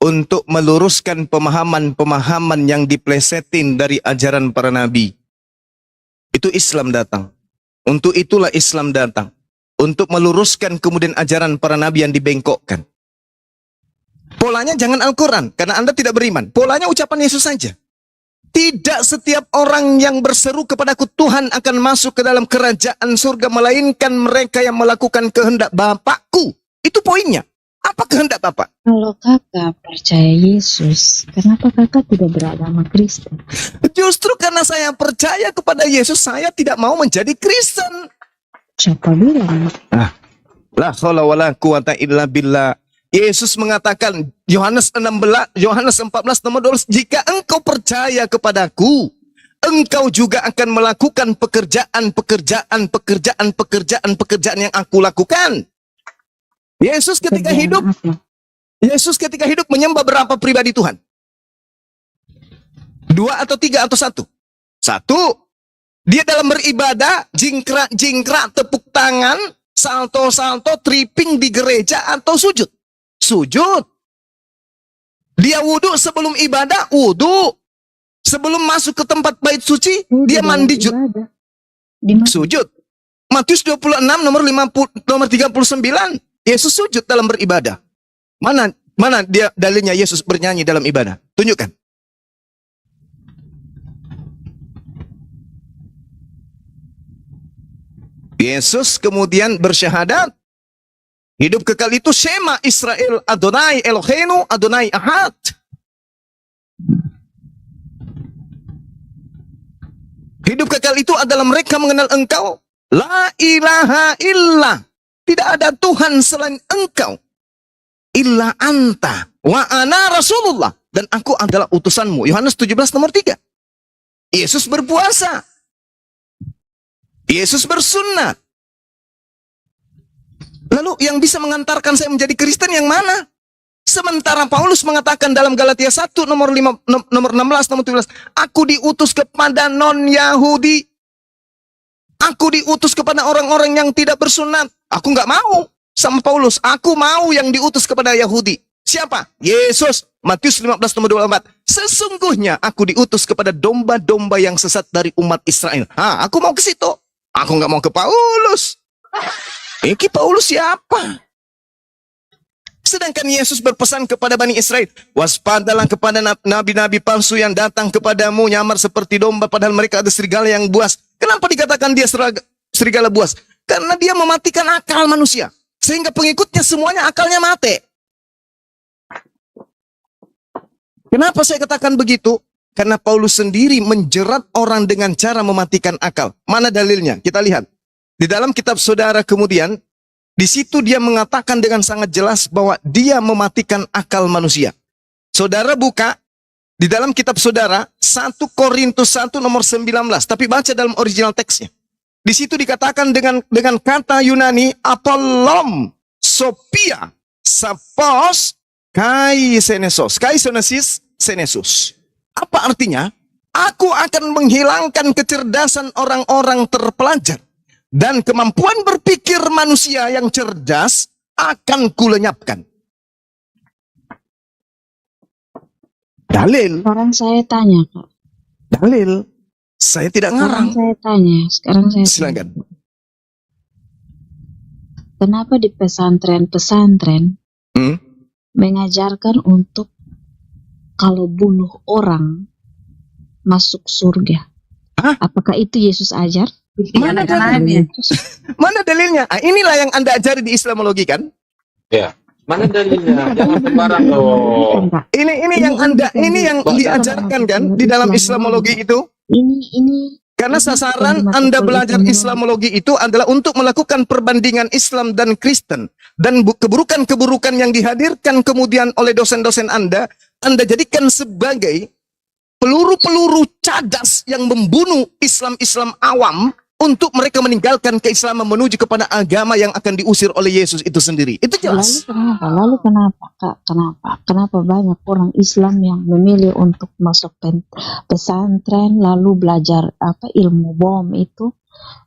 untuk meluruskan pemahaman-pemahaman yang diplesetin dari ajaran para nabi. Itu Islam datang. Untuk itulah Islam datang. Untuk meluruskan kemudian ajaran para nabi yang dibengkokkan. Polanya jangan Al-Quran, karena Anda tidak beriman. Polanya ucapan Yesus saja. Tidak setiap orang yang berseru kepadaku Tuhan akan masuk ke dalam kerajaan surga, melainkan mereka yang melakukan kehendak Bapakku. Itu poinnya. Apa kehendak Bapak? Kalau kakak percaya Yesus, kenapa kakak tidak beragama Kristen? Justru karena saya percaya kepada Yesus, saya tidak mau menjadi Kristen. Siapa bilang? La haula wala quwata illa billah. Yesus mengatakan, Yohanes 14 nomor 12, jika engkau percaya kepadaku, engkau juga akan melakukan pekerjaan yang aku lakukan. Yesus ketika hidup menyembah berapa pribadi Tuhan? 2 atau 3 atau 1? 1. Dia dalam beribadah, jingkrak, tepuk tangan, salto, tripping di gereja atau sujud. Sujud. Dia wudhu sebelum ibadah, wudhu. Sebelum masuk ke tempat bait suci, dia mandi sujud. Matius 26 nomor 39. Yesus sujud dalam beribadah. Mana dia dalilnya Yesus bernyanyi dalam ibadah? Tunjukkan. Yesus kemudian bersyahadat. Hidup kekal itu Shema Israel Adonai Eloheinu Adonai Ahad. Hidup kekal itu adalah mereka mengenal engkau. La ilaha illa. Tidak ada Tuhan selain engkau. Illa anta. Wa ana Rasulullah. Dan aku adalah utusanmu. Yohanes 17 nomor 3. Yesus berpuasa. Yesus bersunnah. Lalu yang bisa mengantarkan saya menjadi Kristen yang mana? Sementara Paulus mengatakan dalam Galatia 1 nomor 16 nomor 17, aku diutus kepada non-Yahudi. Aku diutus kepada orang-orang yang tidak bersunat. Aku nggak mau sama Paulus. Aku mau yang diutus kepada Yahudi. Siapa? Yesus. Matius 15 nomor 24. Sesungguhnya aku diutus kepada domba-domba yang sesat dari umat Israel. Aku mau ke situ. Aku nggak mau ke Paulus. Ini Paulus siapa? Sedangkan Yesus berpesan kepada Bani Israel, waspadalah kepada nabi-nabi palsu yang datang kepadamu nyamar seperti domba padahal mereka ada serigala yang buas. Kenapa dikatakan dia serigala buas? Karena dia mematikan akal manusia. Sehingga pengikutnya semuanya akalnya mati. Kenapa saya katakan begitu? Karena Paulus sendiri menjerat orang dengan cara mematikan akal. Mana dalilnya? Kita lihat. Di dalam kitab Saudara kemudian, di situ dia mengatakan dengan sangat jelas bahwa dia mematikan akal manusia. Saudara buka di dalam kitab Saudara 1 Korintus 1 nomor 19, tapi baca dalam original teksnya. Di situ dikatakan dengan kata Yunani apollom, sophia, sapos, kai senesus. Apa artinya? Aku akan menghilangkan kecerdasan orang-orang terpelajar. Dan kemampuan berpikir manusia yang cerdas akan kulenyapkan. Dalil. Sekarang saya tanya, Kak. Dalil. Saya tidak ngarang. Sekarang saya tanya. Silakan. Kenapa di pesantren-pesantren mengajarkan untuk kalau bunuh orang masuk surga? Apakah itu Yesus ajar? Mana dalilnya? Mana dalilnya? Inilah yang Anda ajari di Islamologi kan? Ya. Mana dalilnya? Jangan sembarang dong. Ini yang diajarkan kan di dalam Islamologi itu? Ini Karena sasaran Anda belajar Islamologi itu adalah untuk melakukan perbandingan Islam dan Kristen. Dan keburukan-keburukan yang dihadirkan kemudian oleh dosen-dosen Anda jadikan sebagai peluru-peluru cadas yang membunuh Islam-Islam awam untuk mereka meninggalkan keislaman menuju kepada agama yang akan diusir oleh Yesus itu sendiri. Itu jelas. Lalu kenapa, Kak? Kenapa banyak orang Islam yang memilih untuk masuk pesantren lalu belajar ilmu bom itu?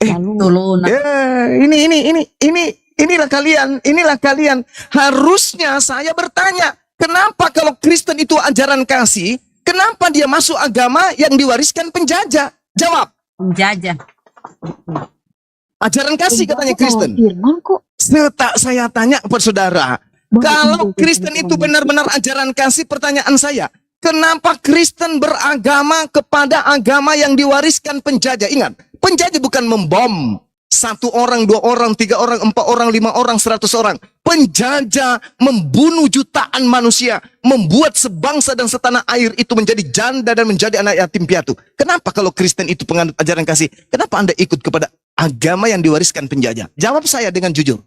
Lalu inilah kalian. Harusnya saya bertanya, kenapa kalau Kristen itu ajaran kasih, kenapa dia masuk agama yang diwariskan penjajah? Jawab. Penjajah. Ajaran kasih katanya Kristen. Firman kok. Saya tanya kepada saudara, kalau Kristen itu benar-benar ajaran kasih, pertanyaan saya, kenapa Kristen beragama kepada agama yang diwariskan penjajah? Ingat, penjajah bukan membom 1 orang, 2 orang, 3 orang, 4 orang, 5 orang, 100 orang. Penjajah membunuh jutaan manusia, membuat sebangsa dan setanah air itu menjadi janda dan menjadi anak yatim piatu. Kenapa kalau Kristen itu penganut ajaran kasih? Kenapa Anda ikut kepada agama yang diwariskan penjajah? Jawab saya dengan jujur.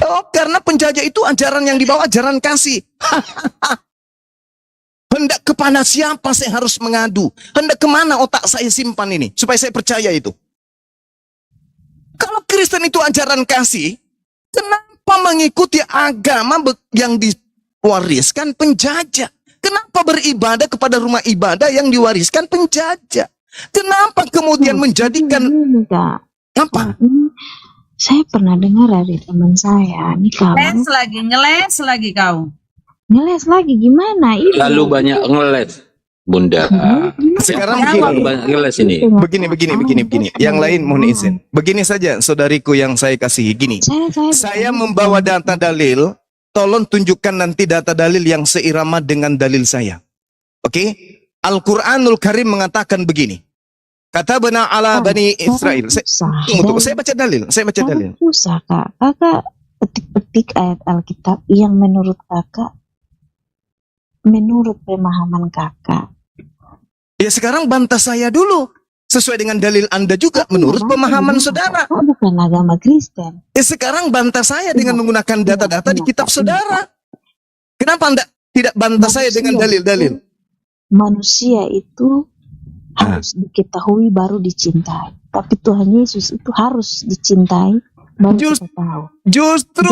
Oh, karena penjajah itu ajaran yang dibawa ajaran kasih. Hendak kepada siapa saya harus mengadu? Hendak kemana otak saya simpan ini? Supaya saya percaya itu. Kalau Kristen itu ajaran kasih, kenapa mengikuti agama yang diwariskan penjajah? Kenapa beribadah kepada rumah ibadah yang diwariskan penjajah? Kenapa kemudian menjadikan apa? Saya pernah dengar dari teman saya, ini kalau Ngeles lagi kau. ngeles lagi gimana? Ini Lalu banyak ngeles, Bunda. Sekarang Terlalu begini, banyak ngeles ini. begini. Yang lain mohon izin. Begini saja, saudariku yang saya kasihi. Gini, saya membawa data dalil. Tolong tunjukkan nanti data dalil yang seirama dengan dalil saya. Oke? Al-Quranul Karim mengatakan begini. Kata benar ala Bani Israel. Tunggu, saya baca dalil. Susah, Kak. Kakak petik-petik ayat Alkitab yang menurut kakak, menurut pemahaman kakak. Ya sekarang bantah saya dulu. Sesuai dengan dalil Anda juga menurut pemahaman saudara. Kakak bukan agama Kristen. Ya sekarang bantah saya dengan menggunakan data-data di kitab saudara. Kenapa Anda tidak bantah saya dengan dalil-dalil? Manusia itu harus diketahui baru dicintai. Tapi Tuhan Yesus itu harus dicintai baru kita tahu. Justru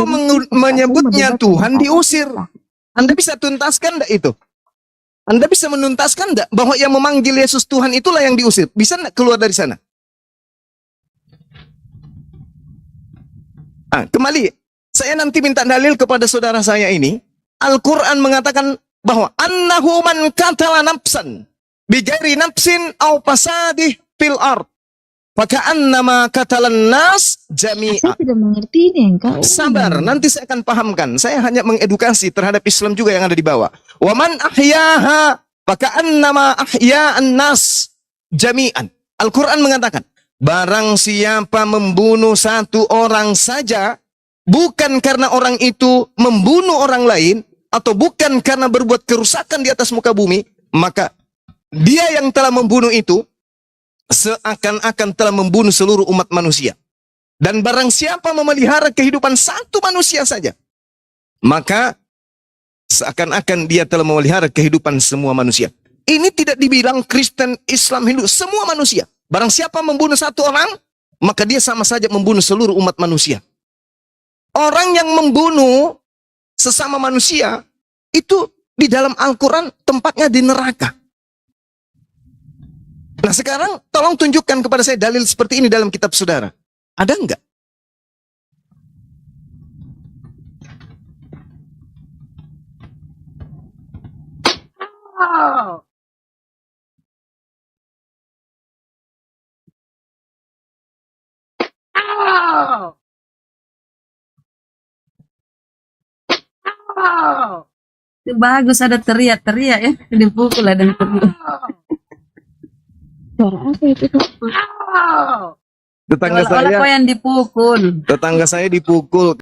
menyebutnya Tuhan diusir. Anda bisa tuntaskan enggak itu? Anda bisa menuntaskan enggak bahwa yang memanggil Yesus Tuhan itulah yang diusir? Bisa enggak keluar dari sana? Kembali, saya nanti minta dalil kepada saudara saya ini. Al-Quran mengatakan bahwa annahu man qatala nafsan bighairi nafsin aw fasadih fil ard faka'annama qatalan nas jami'a. Saya tidak mengerti ini engkau. Sabar, nanti saya akan pahamkan. Saya hanya mengedukasi terhadap Islam juga yang ada di bawah. Wa man ahyaha faka'annama ahya'an nas jami'an. Al-Quran mengatakan, barang siapa membunuh 1 orang saja, bukan karena orang itu membunuh orang lain, atau bukan karena berbuat kerusakan di atas muka bumi, maka dia yang telah membunuh itu seakan-akan telah membunuh seluruh umat manusia. Dan barang siapa memelihara kehidupan 1 manusia saja, maka seakan-akan dia telah memelihara kehidupan semua manusia. Ini tidak dibilang Kristen, Islam, Hindu, semua manusia. Barang siapa membunuh 1 orang, maka dia sama saja membunuh seluruh umat manusia. Orang yang membunuh sesama manusia itu di dalam Al-Quran tempatnya di neraka. Nah sekarang tolong tunjukkan kepada saya dalil seperti ini dalam kitab saudara. Ada enggak? Itu bagus ada teriak-teriak ya. Dipukul ada yang pukul. Suara apa itu? Tetangga Olah-olah saya, kau yang dipukul. tetangga saya dipukul